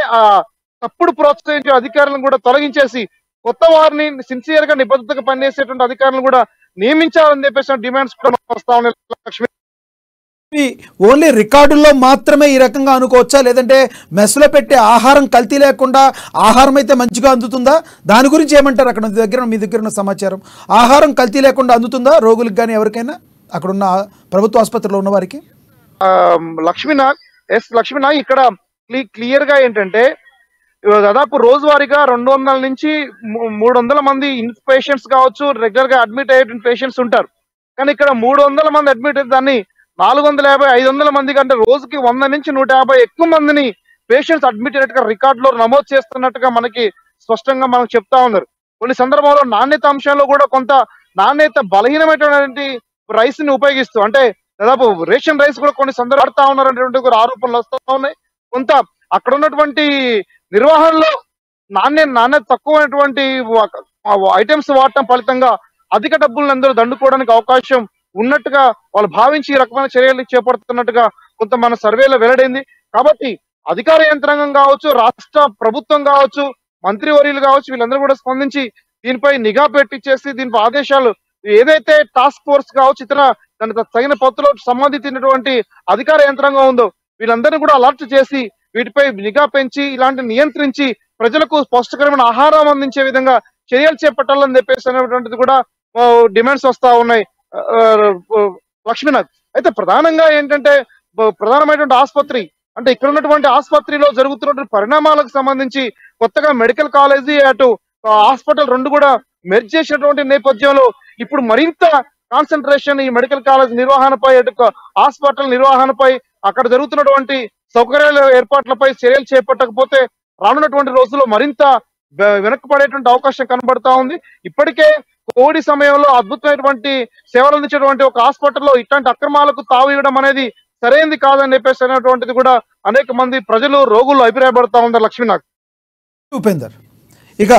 తప్పుడు ప్రోత్సహించే అధికారులను కూడా తొలగించేసి కొత్త వారిని సిన్సియర్ గా నిబద్ధతగా పనిచేసేటువంటి అధికారులను కూడా నియమించాలని చెప్పేసి డిమాండ్స్ కూడా వస్తా ఉన్నాయి. లక్ష్మి, ఓన్లీ రికార్డుల్లో మాత్రమే ఈ రకంగా అనుకోవచ్చా, లేదంటే మెస్లో పెట్టే ఆహారం కల్తీ లేకుండా ఆహారం అయితే మంచిగా అందుతుందా? దాని గురించి ఏమంటారు? అక్కడ మీ దగ్గర ఉన్న సమాచారం, ఆహారం కల్తీ లేకుండా అందుతుందా రోగులకు కానీ ఎవరికైనా అక్కడున్న ప్రభుత్వ ఆసుపత్రిలో ఉన్న వారికి? లక్ష్మీనాగ్ ఇక్కడ క్లియర్ గా ఏంటంటే దాదాపు రోజువారీగా 200 నుంచి 300 మంది పేషెంట్స్ కావచ్చు, రెగ్యులర్ గా అడ్మిట్ అయ్యే పేషెంట్స్ ఉంటారు. కానీ ఇక్కడ 300 మంది అడ్మిట్ అయితే దాన్ని 450, 500 మంది కంటే రోజుకి 100 నుంచి 150 ఎక్కువ మందిని పేషెంట్స్ అడ్మిట్ అయినట్టుగా రికార్డులో నమోదు చేస్తున్నట్టుగా మనకి స్పష్టంగా మనకు చెప్తా ఉన్నారు. కొన్ని సందర్భాల్లో నాణ్యత అంశంలో కూడా కొంత నాణ్యత బలహీనమైనటువంటి రైస్ ని ఉపయోగిస్తూ, అంటే దాదాపు రేషన్ రైస్ కూడా కొన్ని సందర్భాడుతా ఉన్నారు అనేటువంటి ఆరోపణలు వస్తూ ఉన్నాయి. కొంత అక్కడ ఉన్నటువంటి నిర్వహణలో నాణ్యత తక్కువైనటువంటి ఐటమ్స్ వాడటం ఫలితంగా అధిక డబ్బులను అందరూ దండుకోవడానికి అవకాశం ఉన్నట్టుగా వాళ్ళు భావించి ఈ రకమైన చర్యలు చేపడుతున్నట్టుగా కొంత మన సర్వేలో వెల్లడైంది. కాబట్టి అధికార యంత్రాంగం కావచ్చు, రాష్ట్ర ప్రభుత్వం కావచ్చు, మంత్రివర్యులు కావచ్చు, వీళ్ళందరూ కూడా స్పందించి దీనిపై నిఘా పెట్టించేసి దీనిపై ఆదేశాలు ఏదైతే టాస్క్ ఫోర్స్ కావచ్చు ఇతర దానికి తగిన పత్తులో సంబంధించినటువంటి అధికార యంత్రాంగం ఉందో వీళ్ళందరినీ కూడా అలర్ట్ చేసి వీటిపై నిఘా పెంచి ఇలాంటి నియంత్రించి ప్రజలకు పౌష్టికరమైన ఆహారం అందించే విధంగా చర్యలు చేపట్టాలని చెప్పేసి అనేటువంటిది కూడా డిమాండ్స్ వస్తా ఉన్నాయి. లక్ష్మీనాథ్, అయితే ప్రధానంగా ఏంటంటే ప్రధానమైనటువంటి ఆసుపత్రి అంటే ఇక్కడ ఉన్నటువంటి ఆసుపత్రిలో జరుగుతున్నటువంటి పరిణామాలకు సంబంధించి కొత్తగా మెడికల్ కాలేజీ అటు హాస్పిటల్ 2 కూడా మెర్జ్ చేసినటువంటి నేపథ్యంలో ఇప్పుడు మరింత కాన్సన్ట్రేషన్ ఈ మెడికల్ కాలేజ్ నిర్వహణపై, అటు హాస్పిటల్ నిర్వహణపై, అక్కడ జరుగుతున్నటువంటి సౌకర్యాల ఏర్పాట్లపై చర్యలు చేపట్టకపోతే రానున్నటువంటి రోజుల్లో మరింత వెనక్కిపడేటువంటి అవకాశం కనబడతా ఉంది. ఇప్పటికే కోవిడ్ సమయంలో అద్భుతమైనటువంటి సేవలు అందించేటువంటి ఒక హాస్పిటల్లో ఇట్లాంటి అక్రమాలకు తావు ఇవ్వడం అనేది సరైనది కాదని చెప్పేసి అనేటువంటిది కూడా అనేక మంది ప్రజలు, రోగులు అభిప్రాయపడతా ఉన్నారు. లక్ష్మీనాథ్, ఉపేందర్, ఇక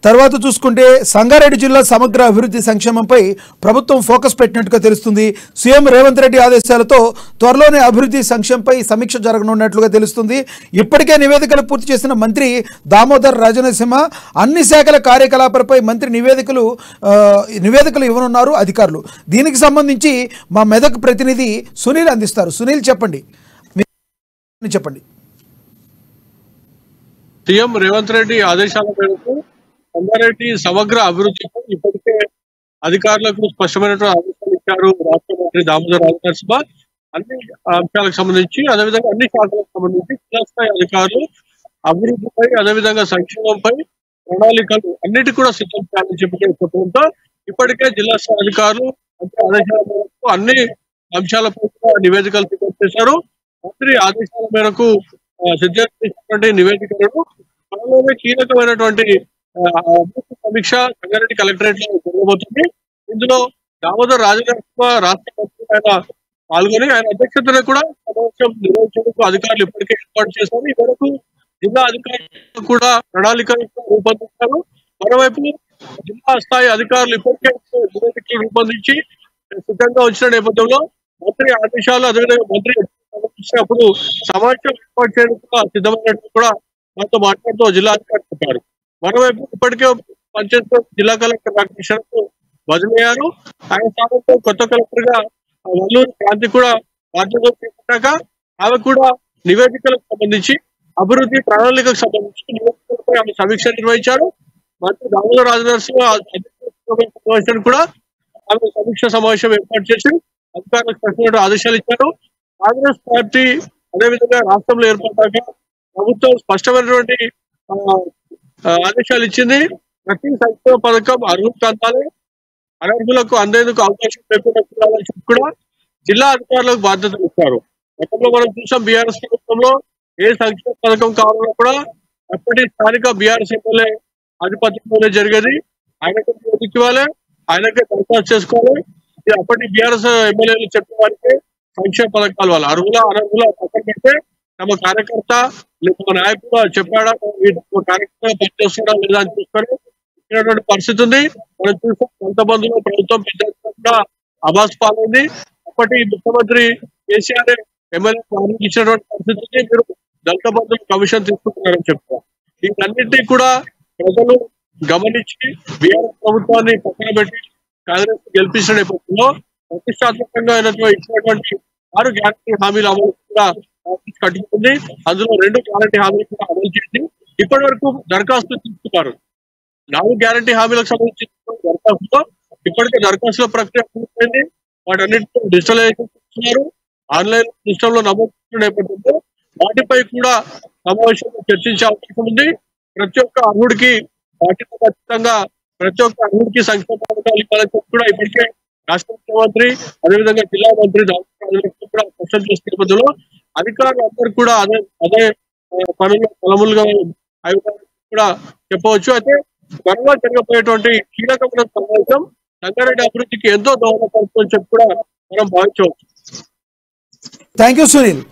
తర్వాత చూసుకుంటే సంగారెడ్డి జిల్లా సమగ్ర అభివృద్ధి సంక్షేమంపై ప్రభుత్వం ఫోకస్ పెట్టినట్టుగా తెలుస్తుంది. సీఎం రేవంత్ రెడ్డి ఆదేశాలతో త్వరలోనే అభివృద్ధి సంక్షేమంపై సమీక్ష జరగనున్నట్లుగా తెలుస్తుంది. ఇప్పటికే నివేదికలు పూర్తి చేసిన మంత్రి దామోదర్ రాజనరసింహ అన్ని శాఖల కార్యకలాపాలపై మంత్రి నివేదికలు ఇవ్వనున్నారు అధికారులు. దీనికి సంబంధించి మా మెదక్ ప్రతినిధి సునీల్ అందిస్తారు. సునీల్, చెప్పండి. సీఎం రేవంత్ రెడ్డి ఆదేశాల మేరకు సంగారెడ్డి సమగ్ర అభివృద్ధిపై ఇప్పటికే అధికారులకు స్పష్టమైనటువంటి ఆదేశాలు ఇచ్చారు రాష్ట్ర మంత్రి దామోదర్ రాజనరసింహ. అన్ని అంశాలకు సంబంధించి, అదేవిధంగా అన్ని శాఖలకు సంబంధించి జిల్లా స్థాయి అధికారులు అభివృద్ధిపై, అదేవిధంగా సంక్షేమంపై ప్రణాళికలు అన్నిటి కూడా సిద్ధం చేయాలని చెప్పడంతో ఇప్పటికే జిల్లా స్థాయి అధికారులు ఆదేశాల మేరకు అన్ని అంశాలపై కూడా నివేదికలు సిద్ధం చేశారు. మంత్రి ఆదేశాల మేరకు సిద్ధం చేసినటువంటి నివేదికలను త్వరలోనే కీలకమైనటువంటి సమీక్ష సంగారెడ్డి కలెక్టరేట్ లో జరగబోతుంది. ఇందులో దామోదర్ రాజనరసింహ రాష్ట్ర మంత్రి ఆయన పాల్గొని ఆయన అధ్యక్షతన కూడా సమావేశం నిర్వహించేందుకు అధికారులు ఇప్పటికే ఏర్పాటు చేశారు. ఈ మేరకు జిల్లా అధికారులు కూడా ప్రణాళికలు రూపొందించారు. మరోవైపు జిల్లా స్థాయి అధికారులు ఇప్పటికే నివేదికలు రూపొందించి సిద్ధంగా వచ్చిన నేపథ్యంలో మంత్రి ఆదేశాలు, అదేవిధంగా మంత్రి సమీక్షించినప్పుడు సమావేశం ఏర్పాటు చేయడానికి సిద్ధమైనట్టు కూడా మాతో మాట్లాడుతూ జిల్లా అధికారులు చెప్పారు. మరోవైపు ఇప్పటికే పంచాయత్ జిల్లా కలెక్టర్ రాకేశ్వరకు బదిలయ్యారు. ఆయన స్థానంలో కొత్త కలెక్టర్ గా వల్లూరు క్రాంతి కూడా బాధ్యతలు చేపట్టాక ఆమె కూడా నివేదికలకు సంబంధించి, అభివృద్ధి ప్రణాళికకు సంబంధించి నివేదికలపై ఆమె సమీక్ష నిర్వహించారు. మంత్రి దామోదర్ రాజనరసింహ సమావేశాన్ని కూడా ఆమె సమీక్ష సమావేశం ఏర్పాటు చేసి అధికారులకు స్పష్టమైన ఆదేశాలు ఇచ్చారు. కాంగ్రెస్ పార్టీ అదేవిధంగా రాష్ట్రంలో ఏర్పడ్డాక ప్రభుత్వం స్పష్టమైనటువంటి ఆదేశాలు ఇచ్చింది. ప్రతి సంక్షేమ పథకం అర్హులకు అందాలి, అనర్హులకు అందేందుకు అవకాశం లేకుండా చూడాలని చెప్పి కూడా జిల్లా అధికారులకు బాధ్యతలు ఇచ్చారు. గతంలో మనం చూసాం బీఆర్ఎస్ ప్రభుత్వంలో ఏ సంక్షేమ పథకం కావాలన్నా కూడా అప్పటి స్థానిక బీఆర్ఎస్ ఎమ్మెల్యే ఆధిపత్యంలోనే జరిగేది. ఆయనకు ఇవ్వాలి, ఆయనకే దరఖాస్తు చేసుకోవాలి. అప్పటి బీఆర్ఎస్ ఎమ్మెల్యేలు చెప్పే వారికి సంక్షేమ పథకాలు వాళ్ళు అర్హుల అనర్హుల పక్కన పెడితే తమ కార్యకర్త లేదా నాయకుడు చెప్పాడా, కార్యకర్త పనిచేస్తాడా లేదా అని చూసుకొని ఇచ్చినటువంటి పరిస్థితి ఉంది. మనం చూసాం కొంతమందిలో ప్రభుత్వం పెద్ద అబాస్ పాలైంది. అప్పటి ముఖ్యమంత్రి కేసీఆర్ ఎమ్మెల్యే హామీకి ఇచ్చినటువంటి పరిస్థితి ఉంది. మీరు దళిత బంధువులు కమిషన్ తీసుకుంటున్నారని చెప్తారు. వీటన్నింటినీ కూడా ప్రజలు గమనించి బీఆర్ఎస్ ప్రభుత్వాన్ని పక్కన పెట్టి కాంగ్రెస్ గెలిపించిన నేపథ్యంలో ప్రతిష్టాత్మకంగా ఇచ్చినటువంటి 6 గ్యారంటీ హామీల అమలు కూడా కట్టుకుంది. అందులో 2 గ్యారంటీ హామీలు కూడా అమలు చేసి ఇప్పటి వరకు దరఖాస్తులు తీసుకున్నారు. 4 గ్యారంటీ హామీలకు సంబంధించి దరఖాస్తులో ఇప్పటికే దరఖాస్తుల ప్రక్రియ పూర్తయింది. వాటన్నిటితో డిజిటలైజేషన్ చేస్తున్నారు. ఆన్లైన్ సిస్టమ్ లో నమోదు చేసిన నేపథ్యంలో వాటిపై కూడా సమావేశంలో చర్చించే అవకాశం ఉంది. ప్రతి ఒక్క అర్హుడికి వాటితో ఖచ్చితంగా ప్రతి ఒక్క అర్హుడికి సంక్షేమ పథకాలు ఇవ్వాలని చెప్పి కూడా ఇప్పటికే రాష్ట్ర ముఖ్యమంత్రి అదేవిధంగా జిల్లా మంత్రి కూడా స్పష్టం చేసిన నేపథ్యంలో అధికారులు అందరూ కూడా అదే పనుల్లో పొలములుగా కూడా చెప్పవచ్చు. అయితే త్వరగా జరగబోయేటువంటి కీలకమైన సమావేశం సంగారెడ్డి అభివృద్ధికి ఎంతో దోహదపడుతుందని చెప్పి కూడా మనం భావించవచ్చు. Thank you Sunil.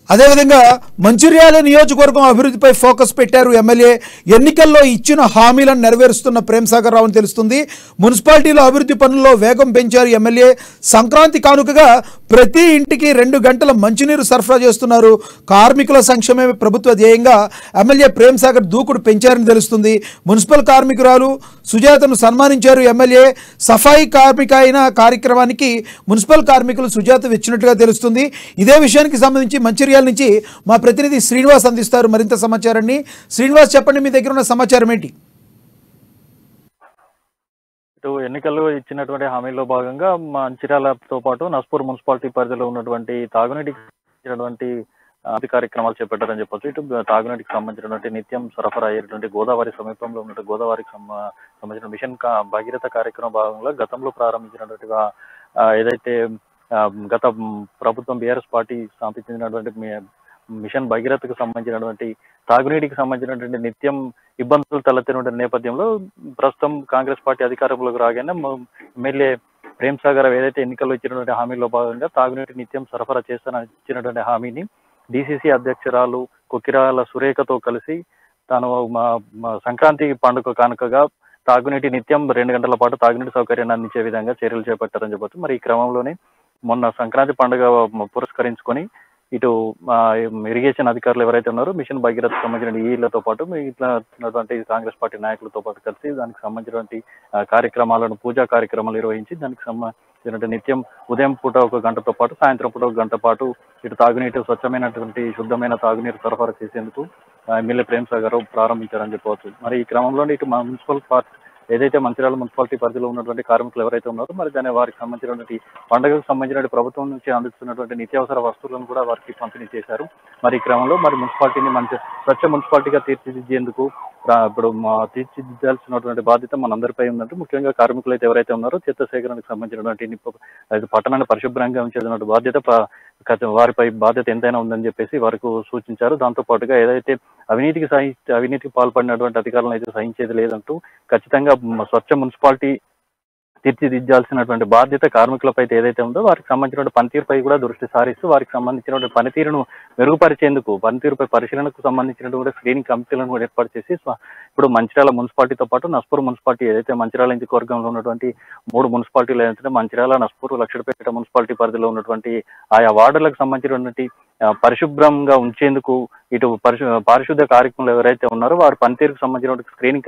అదేవిధంగా మంచిర్యాల నియోజకవర్గం అభివృద్ధిపై ఫోకస్ పెట్టారు ఎమ్మెల్యే. ఎన్నికల్లో ఇచ్చిన హామీలను నెరవేరుస్తున్న ప్రేమ్సాగర్ రావు అని తెలుస్తుంది. మున్సిపాలిటీలో అభివృద్ధి పనుల్లో వేగం పెంచారు ఎమ్మెల్యే. సంక్రాంతి కానుకగా ప్రతి ఇంటికి 2 గంటల మంచినీరు సరఫరా చేస్తున్నారు. కార్మికుల సంక్షేమమే ప్రభుత్వ ధ్యేయంగా ఎమ్మెల్యే ప్రేమ్సాగర్ దూకుడు పెంచారని తెలుస్తుంది. మున్సిపల్ కార్మికురాలు సుజాతను సన్మానించారు ఎమ్మెల్యే. సఫాయి కార్మిక అయిన కార్యక్రమానికి మున్సిపల్ కార్మికులు సుజాత ఇచ్చినట్టుగా తెలుస్తుంది. ఇదే విషయానికి సంబంధించి మంచిర్యాల నుంచి మా ప్రతినిధి శ్రీనివాస్ అందిస్తారు మరింత సమాచారాన్ని. శ్రీనివాస్, చెప్పండి, మీ దగ్గర ఉన్న సమాచారం ఏంటి? ఎన్నికల్లో ఇచ్చినటువంటి హామీల్లో భాగంగా మంచిర్యాలతో పాటు నస్పూర్ మున్సిపాలిటీ పరిధిలో ఉన్నటువంటి తాగునీటికి సంబంధించినటువంటి కార్యక్రమాలు చేపట్టారని చెప్పొచ్చు. ఇటు తాగునీటికి సంబంధించినటువంటి నిత్యం సరఫరా అయ్యేటువంటి గోదావరి సమీపంలో ఉన్న గోదావరికి సంబంధించిన మిషన్ భగీరథ కార్యక్రమం భాగంగా గతంలో ప్రారంభించినటువంటి ఏదైతే గత ప్రభుత్వం బీఆర్ఎస్ పార్టీ స్థాపించినటువంటి మిషన్ భగీరథకు సంబంధించినటువంటి తాగునీటికి సంబంధించినటువంటి నిత్యం ఇబ్బందులు తలెత్తినటువంటి నేపథ్యంలో ప్రస్తుతం కాంగ్రెస్ పార్టీ అధికారంలోకి రాగానే ఎమ్మెల్యే ప్రేమ్సాగర్ ఏదైతే ఎన్నికల్లో ఇచ్చినటువంటి హామీలో భాగంగా తాగునీటి నిత్యం సరఫరా చేస్తానని ఇచ్చినటువంటి హామీని డిసిసి అధ్యక్షురాలు కొక్కిరాల సురేఖతో కలిసి తాను సంక్రాంతి పండుగ కానుకగా తాగునీటి నిత్యం 2 గంటల పాటు తాగునీటి సౌకర్యాన్ని అందించే విధంగా చర్యలు చేపట్టారని చెప్పొచ్చు. మరి ఈ క్రమంలోనే మొన్న సంక్రాంతి పండుగ పురస్కరించుకొని ఇటు ఇరిగేషన్ అధికారులు ఎవరైతే ఉన్నారో మిషన్ భగీరథకు సంబంధించిన ఈలతో పాటు ఇట్లా ఉన్నటువంటి కాంగ్రెస్ పార్టీ నాయకులతో పాటు కలిసి దానికి సంబంధించినటువంటి కార్యక్రమాలను పూజా కార్యక్రమాలు నిర్వహించి దానికి సంబంధించినటువంటి నిత్యం ఉదయం పూట 1 గంటతో పాటు సాయంత్రం పూట 1 గంట పాటు ఇటు తాగునీటి స్వచ్ఛమైనటువంటి శుద్ధమైన తాగునీరు సరఫరా చేసేందుకు ఎమ్మెల్యే ప్రేమ్సాగర్ ప్రారంభించారని చెప్పవచ్చు. మరి ఈ క్రమంలో ఇటు మా మున్సిపల్ పార్టీ ఏదైతే మంచిర్యాల మున్సిపాలిటీ పరిధిలో ఉన్నటువంటి కార్మికులు ఎవరైతే ఉన్నారో మరి దాని వారికి సంబంధించినటువంటి పండుగకు సంబంధించిన ప్రభుత్వం నుంచి అందిస్తున్నటువంటి నిత్యావసర వస్తువులను కూడా వారికి పంపిణీ చేశారు. మరి ఈ క్రమంలో మరి మున్సిపాలిటీని మంచి స్వచ్ఛ మున్సిపాలిటీగా తీర్చిదిద్దేందుకు ఇప్పుడు తీర్చిదిద్దాల్సినటువంటి బాధ్యత మనందరిపై ఉందంటే ముఖ్యంగా కార్మికులు అయితే ఎవరైతే ఉన్నారో చెత్త సేకరణకు సంబంధించినటువంటి పట్టణాన్ని పరిశుభ్రంగా ఉంచేటువంటి బాధ్యత వారిపై బాధ్యత ఎంతైనా ఉందని చెప్పేసి వారికి సూచించారు. దాంతో పాటుగా ఏదైతే అవినీతికి పాల్పడినటువంటి అధికారులను అయితే సహించేది లేదంటూ ఖచ్చితంగా స్వచ్ఛ మున్సిపాలిటీ తీర్చిదిద్దాల్సినటువంటి బాధ్యత కార్మికులపై ఏదైతే ఉందో వారికి సంబంధించిన పనితీరుపై కూడా దృష్టి సారిస్తూ వారికి సంబంధించినటువంటి పనితీరును మెరుగుపరిచేందుకు పనితీరుపై పరిశీలనకు సంబంధించినటువంటి స్క్రీనింగ్ కమిటీలను కూడా ఏర్పాటు చేసి ఇప్పుడు మంచిర్యాల మున్సిపాలిటీతో పాటు నస్పూర్ మున్సిపాలిటీ ఏదైతే మంచిర్యాల నియోజకవర్గంలో ఉన్నటువంటి 3 మున్సిపాలిటీలు ఏదైతే మంచిర్యాల, నస్పూర్, లక్షడిపేట మున్సిపాలిటీ పరిధిలో ఉన్నటువంటి ఆయా వార్డులకు సంబంధించినటువంటి పరిశుభ్రంగా ఉంచేందుకు ఇటు పారిశుద్ధ కార్యక్రమాలు ఎవరైతే ఉన్నారో వారి పనితీరుకు సంబంధించిన స్క్రీనింగ్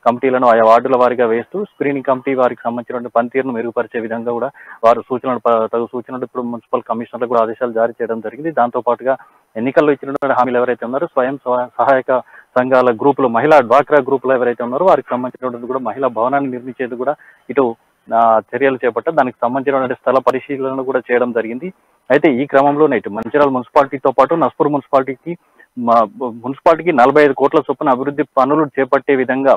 కమిటీలను ఆయా వార్డుల వారిగా వేస్తూ స్క్రీనింగ్ కమిటీ వారికి సంబంధించిన పనితీరును మెరుగుపరిచే విధంగా కూడా వారు తగు సూచనలు ఇప్పుడు మున్సిపల్ కమిషనర్లకు కూడా ఆదేశాలు జారీ చేయడం జరిగింది. దాంతో పాటుగా ఎన్నికల్లో ఇచ్చినటువంటి హామీలు ఎవరైతే ఉన్నారో స్వయం సహాయక సంఘాల గ్రూపులు, మహిళా డ్వాక్రా గ్రూపులు ఎవరైతే ఉన్నారో వారికి సంబంధించినటువంటి కూడా మహిళా భవనాన్ని నిర్మించేది కూడా ఇటు చర్యలు చేపట్టారు. దానికి సంబంధించినటువంటి స్థల పరిశీలన కూడా చేయడం జరిగింది. అయితే ఈ క్రమంలోనే ఇటు మంచిర్యాల మున్సిపాలిటీతో పాటు నస్పూర్ మున్సిపాలిటీకి 45 కోట్ల చొప్పున అభివృద్ధి పనులు చేపట్టే విధంగా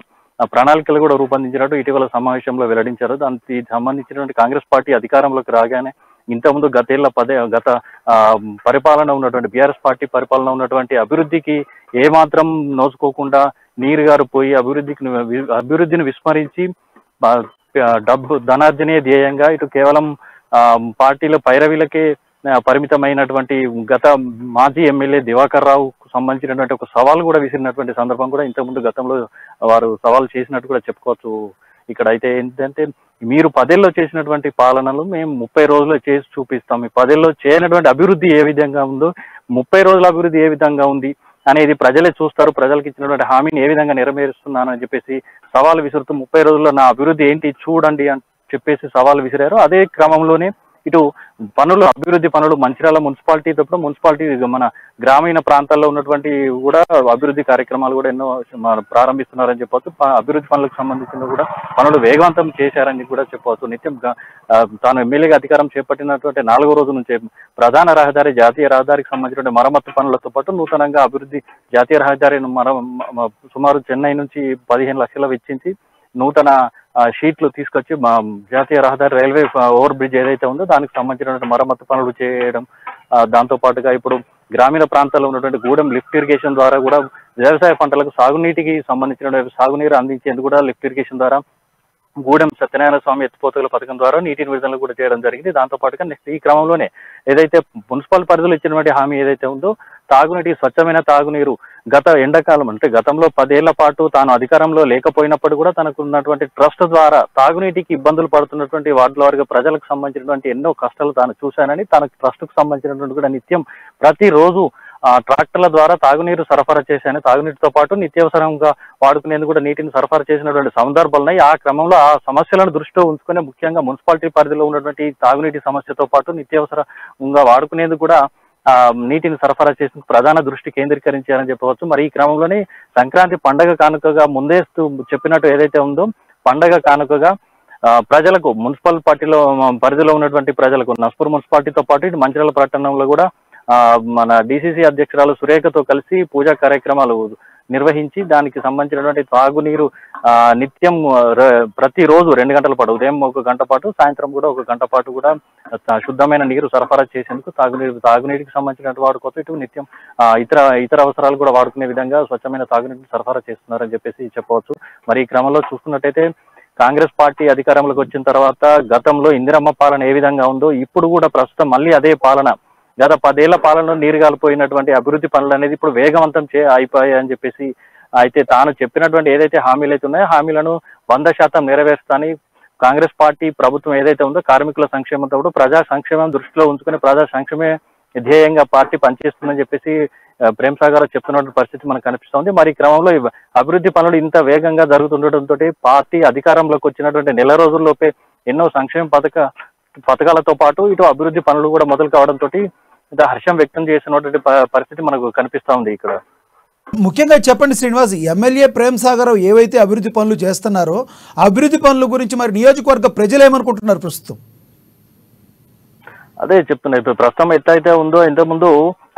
ప్రణాళికలు కూడా రూపొందించినట్టు ఇటీవల సమావేశంలో వెల్లడించారు. దానికి సంబంధించినటువంటి కాంగ్రెస్ పార్టీ అధికారంలోకి రాగానే ఇంతకుముందు గత పరిపాలన ఉన్నటువంటి బీఆర్ఎస్ పార్టీ పరిపాలన ఉన్నటువంటి అభివృద్ధికి ఏమాత్రం నోచుకోకుండా నీరుగారిపోయి అభివృద్ధిని విస్మరించి ధనార్జనే ధ్యేయంగా ఇటు కేవలం పార్టీల పైరవీలకే పరిమితమైనటువంటి గత మాజీ ఎమ్మెల్యే దివాకర్ రావుకు సంబంధించినటువంటి ఒక సవాల్ కూడా విసిరినటువంటి సందర్భం కూడా ఇంతకుముందు గతంలో వారు సవాల్ చేసినట్టు కూడా చెప్పుకోవచ్చు. ఇక్కడ అయితే ఏంటంటే మీరు 10 ఏళ్ళలో చేసినటువంటి పాలనలు మేము 30 రోజుల్లో చేసి చూపిస్తాం, మీ 10 ఏళ్ళలో చేయనటువంటి అభివృద్ధి ఏ విధంగా ఉందో 30 రోజుల అభివృద్ధి ఏ విధంగా ఉంది అనేది ప్రజలే చూస్తారు, ప్రజలకు ఇచ్చినటువంటి హామీని ఏ విధంగా నెరవేరుస్తున్నాను అని చెప్పేసి సవాల్ విసురుతూ 30 రోజుల్లో నా అభివృద్ధి ఏంటి చూడండి అని చెప్పేసి సవాల్ విసిరారు. అదే క్రమంలోనే ఇటు పనులు, అభివృద్ధి పనులు మంచిర్యాల మున్సిపాలిటీ తప్పుడు మున్సిపాలిటీ మన గ్రామీణ ప్రాంతాల్లో ఉన్నటువంటి కూడా అభివృద్ధి కార్యక్రమాలు కూడా ఎన్నో ప్రారంభిస్తున్నారని చెప్పవచ్చు. అభివృద్ధి పనులకు సంబంధించిన కూడా పనులు వేగవంతం చేశారని కూడా చెప్పవచ్చు. నిత్యం తాను ఎమ్మెల్యేగా అధికారం చేపట్టినటువంటి 4వ రోజు నుంచే ప్రధాన రహదారి, జాతీయ రహదారికి సంబంధించిన మరమ్మతు పనులతో పాటు నూతనంగా అభివృద్ధి జాతీయ రహదారిని సుమారు చెన్నై నుంచి 15 లక్షలు వెచ్చించి నూతన షీట్లు తీసుకొచ్చి మా జాతీయ రహదారి రైల్వే ఓవర్ బ్రిడ్జ్ ఏదైతే ఉందో దానికి సంబంధించిన మరమ్మతు పనులు చేయడం, దాంతో పాటుగా ఇప్పుడు గ్రామీణ ప్రాంతాల్లో ఉన్నటువంటి గూడెం లిఫ్ట్ ఇరిగేషన్ ద్వారా కూడా వ్యవసాయ పంటలకు సాగునీటికి సంబంధించిన సాగునీరు అందించేందుకు కూడా లిఫ్ట్ ఇరిగేషన్ ద్వారా గూడెం సత్యనారాయణ స్వామి ఎత్తిపోతల పథకం ద్వారా నీటిని విడుదల కూడా చేయడం జరిగింది. దాంతో పాటుగా నెక్స్ట్ ఈ క్రమంలోనే ఏదైతే మున్సిపల్ పరిధిలో ఇచ్చినటువంటి హామీ ఏదైతే ఉందో తాగునీటి, స్వచ్ఛమైన తాగునీరు గత ఎండాకాలం అంటే గతంలో 10 ఏళ్ల పాటు తాను అధికారంలో లేకపోయినప్పుడు కూడా తనకు ఉన్నటువంటి ట్రస్ట్ ద్వారా తాగునీటికి ఇబ్బందులు పడుతున్నటువంటి వార్డుల వారిగా ప్రజలకు సంబంధించినటువంటి ఎన్నో కష్టాలు తాను చూశానని, తనకు ట్రస్ట్ కు సంబంధించినటువంటి కూడా నిత్యం ప్రతిరోజు ట్రాక్టర్ల ద్వారా తాగునీరు సరఫరా చేశాను, తాగునీటితో పాటు నిత్యావసరంగా వాడుకునేందుకు కూడా నీటిని సరఫరా చేసినటువంటి సందర్భాలున్నాయి. ఆ క్రమంలో ఆ సమస్యలను దృష్టిలో ఉంచుకునే ముఖ్యంగా మున్సిపాలిటీ పరిధిలో ఉన్నటువంటి తాగునీటి సమస్యతో పాటు నిత్యావసరంగా వాడుకునేందుకు కూడా నీటిని సరఫరా చేసిన ప్రధాన దృష్టి కేంద్రీకరించారని చెప్పవచ్చు. మరి ఈ క్రమంలోనే సంక్రాంతి పండగ కానుకగా ముందేస్తూ చెప్పినట్టు ఏదైతే ఉందో పండగ కానుకగా ప్రజలకు మున్సిపల్ పరిధిలో ఉన్నటువంటి ప్రజలకు నస్పూర్ మున్సిపాలిటీతో పాటు ఇటు మంచిర్యాల పట్టణంలో కూడా మన డిసిసి అధ్యక్షురాలు సురేఖతో కలిసి పూజా కార్యక్రమాలు నిర్వహించి దానికి సంబంధించినటువంటి తాగునీరు నిత్యం ప్రతిరోజు 2 గంటల పాటు, ఉదయం 1 గంట పాటు, సాయంత్రం కూడా 1 గంట పాటు కూడా శుద్ధమైన నీరు సరఫరా చేసేందుకు తాగునీటికి సంబంధించినటువంటి వాడుకోవచ్చు. ఇటు నిత్యం ఇతర అవసరాలు కూడా వాడుకునే విధంగా స్వచ్ఛమైన తాగునీటిని సరఫరా చేస్తున్నారని చెప్పేసి చెప్పవచ్చు. మరి ఈ క్రమంలో చూసుకున్నట్టయితే కాంగ్రెస్ పార్టీ అధికారంలోకి వచ్చిన తర్వాత గతంలో ఇందిరమ్మ పాలన ఏ విధంగా ఉందో ఇప్పుడు కూడా ప్రస్తుతం మళ్ళీ అదే పాలన, గత 10 ఏళ్ల పాలనలో నీరుగాలిపోయినటువంటి అభివృద్ధి పనులు అనేది ఇప్పుడు వేగవంతం అయిపోయాయని చెప్పేసి అయితే తాను చెప్పినటువంటి ఏదైతే హామీలు అయితే ఉన్నాయో హామీలను 100% నెరవేరుస్తానని కాంగ్రెస్ పార్టీ ప్రభుత్వం ఏదైతే ఉందో కార్మికుల సంక్షేమంతో కూడా ప్రజా సంక్షేమం దృష్టిలో ఉంచుకుని ప్రజా సంక్షేమే ధ్యేయంగా పార్టీ పనిచేస్తుందని చెప్పేసి ప్రేమ్ సాగర్ చెప్తున్నటువంటి పరిస్థితి మనకు కనిపిస్తోంది. మరి క్రమంలో అభివృద్ధి పనులు ఇంత వేగంగా జరుగుతుండటంతో పార్టీ అధికారంలోకి వచ్చినటువంటి నెల రోజుల్లోపే ఎన్నో సంక్షేమ పథకాలతో పాటు ఇటు అభివృద్ధి పనులు కూడా మొదలు కావడంతో ఇంత హర్షం వ్యక్తం చేసినటువంటి పరిస్థితి మనకు కనిపిస్తా ఉంది. ఇక్కడ ముఖ్యంగా చెప్పండి శ్రీనివాస్, ఎమ్మెల్యే ప్రేమ్ సాగర్ ఏవైతే అభివృద్ధి పనులు చేస్తున్నారో అభివృద్ధి పనుల గురించి మరి నియోజకవర్గ ప్రజలు ఏమనుకుంటున్నారు ప్రస్తుతం? అదే చెప్తున్నా, ఇప్పుడు ప్రస్తుతం ఎట్లయితే ఉందో ఇంతకుముందు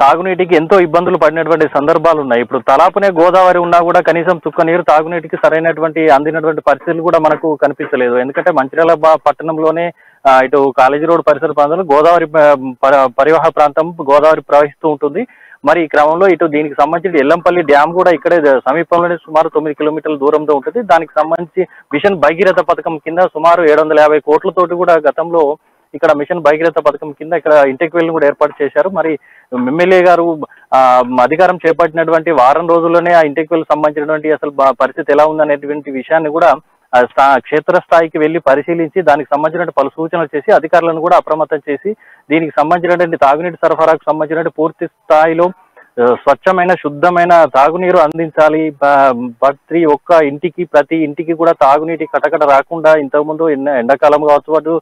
తాగునీటికి ఎంతో ఇబ్బందులు పడినటువంటి సందర్భాలు ఉన్నాయి. ఇప్పుడు తలాపునే గోదావరి ఉన్నా కూడా కనీసం చుక్క నీరు తాగునీటికి సరైనటువంటి అందినటువంటి పరిస్థితులు కూడా మనకు కనిపించలేదు. ఎందుకంటే మంచిర్యాల పట్టణంలోనే ఇటు కాలేజీ రోడ్ పరిసర ప్రాంతంలో గోదావరి పరివాహ ప్రాంతం గోదావరి ప్రవహిస్తూ ఉంటుంది. మరి ఈ క్రమంలో ఇటు దీనికి సంబంధించి ఎల్లంపల్లి డ్యామ్ కూడా ఇక్కడే సమీపంలోనే సుమారు 9 కిలోమీటర్ల దూరంలో ఉంటుంది. దానికి సంబంధించి మిషన్ భగీరథ పథకం కింద సుమారు 750 కోట్లతోటి కూడా గతంలో ఇక్కడ మిషన్ భగీరథ పథకం కింద ఇక్కడ ఇంటికి వెళ్ళి కూడా ఏర్పాటు చేశారు. మరి ఎమ్మెల్యే గారు అధికారం చేపట్టినటువంటి వారం రోజుల్లోనే ఆ ఇంటికి వెళ్ళి సంబంధించినటువంటి అసలు పరిస్థితి ఎలా ఉందనేటువంటి విషయాన్ని కూడా క్షేత్రస్థాయికి వెళ్లి పరిశీలించి దానికి సంబంధించిన పలు సూచనలు చేసి అధికారులను కూడా అప్రమత్తం చేసి దీనికి సంబంధించినటువంటి తాగునీటి సరఫరాకు సంబంధించిన పూర్తి స్థాయిలో స్వచ్ఛమైన శుద్ధమైన తాగునీరు అందించాలి. ప్రతి ఇంటికి కూడా తాగునీటి కటకట రాకుండా ఇంతకుముందు ఎండాకాలం కావచ్చు, అటు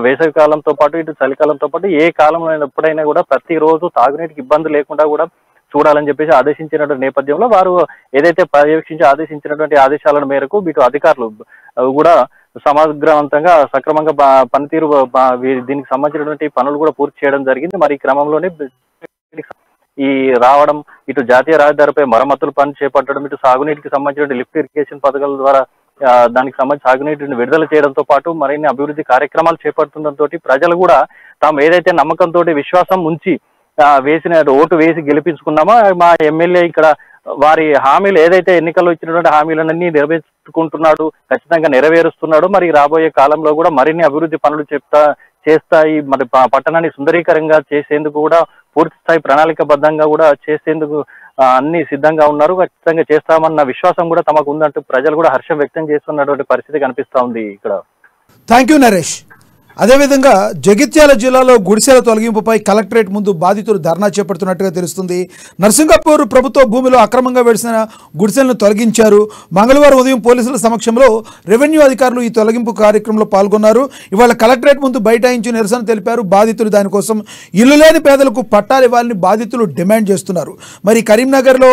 వేసవి కాలంతో పాటు ఇటు చలికాలంతో పాటు ఏ కాలంలో ఎప్పుడైనా కూడా ప్రతిరోజు తాగునీటికి ఇబ్బంది లేకుండా కూడా చూడాలని చెప్పేసి ఆదేశించినటువంటి నేపథ్యంలో వారు ఏదైతే పర్యవేక్షించి ఆదేశించినటువంటి ఆదేశాల మేరకు వీటి అధికారులు కూడా సమగ్రవంతంగా సక్రమంగా పనితీరు దీనికి సంబంధించినటువంటి పనులు కూడా పూర్తి చేయడం జరిగింది. మరి ఈ క్రమంలోనే ఈ రావడం ఇటు జాతీయ రహదారిపై మరమ్మతులు పని చేపట్టడం, ఇటు సాగునీటికి సంబంధించిన లిఫ్ట్ ఇరిగేషన్ పథకాల ద్వారా దానికి సంబంధించి సాగునీటిని విడుదల చేయడంతో పాటు మరిన్ని అభివృద్ధి కార్యక్రమాలు చేపడుతుండటంతో ప్రజలు కూడా తాము ఏదైతే నమ్మకంతో విశ్వాసం ఉంచి ఓటు వేసి గెలిపించుకున్నామో మా ఎమ్మెల్యే ఇక్కడ వారి హామీలు ఏదైతే ఎన్నికల్లో ఇచ్చినటువంటి హామీలన్నీ నెరవేర్చుకుంటున్నాడు, ఖచ్చితంగా నెరవేరుస్తున్నాడు. మరి రాబోయే కాలంలో కూడా మరిన్ని అభివృద్ధి పనులు చేస్తాయి. మరి పట్టణాన్ని సుందరీకరంగా చేసేందుకు కూడా పూర్తి స్థాయి ప్రణాళికబద్ధంగా కూడా చేసేందుకు అన్ని సిద్ధంగా ఉన్నారు, ఖచ్చితంగా చేస్తామన్న విశ్వాసం కూడా తమకు ఉందంటూ ప్రజలు కూడా హర్షం వ్యక్తం చేస్తున్నటువంటి పరిస్థితి కనిపిస్తా ఉంది ఇక్కడ. Thank you Naresh. అదేవిధంగా జగిత్యాల జిల్లాలో గుడిసెల తొలగింపుపై కలెక్టరేట్ ముందు బాధితులు ధర్నా చేపడుతున్నట్టుగా తెలుస్తుంది. నర్సింగాపూర్ ప్రభుత్వ భూమిలో అక్రమంగా వెలిసిన గుడిసెలను తొలగించారు. మంగళవారం ఉదయం పోలీసుల సమక్షంలో రెవెన్యూ అధికారులు ఈ తొలగింపు కార్యక్రమంలో పాల్గొన్నారు. ఇవాళ కలెక్టరేట్ ముందు బైఠాయించి నిరసన తెలిపారు. బాధితులు దానికోసం ఇల్లు లేని పేదలకు పట్టాలు ఇవ్వాలని బాధితులు డిమాండ్ చేస్తున్నారు. మరి కరీంనగర్లో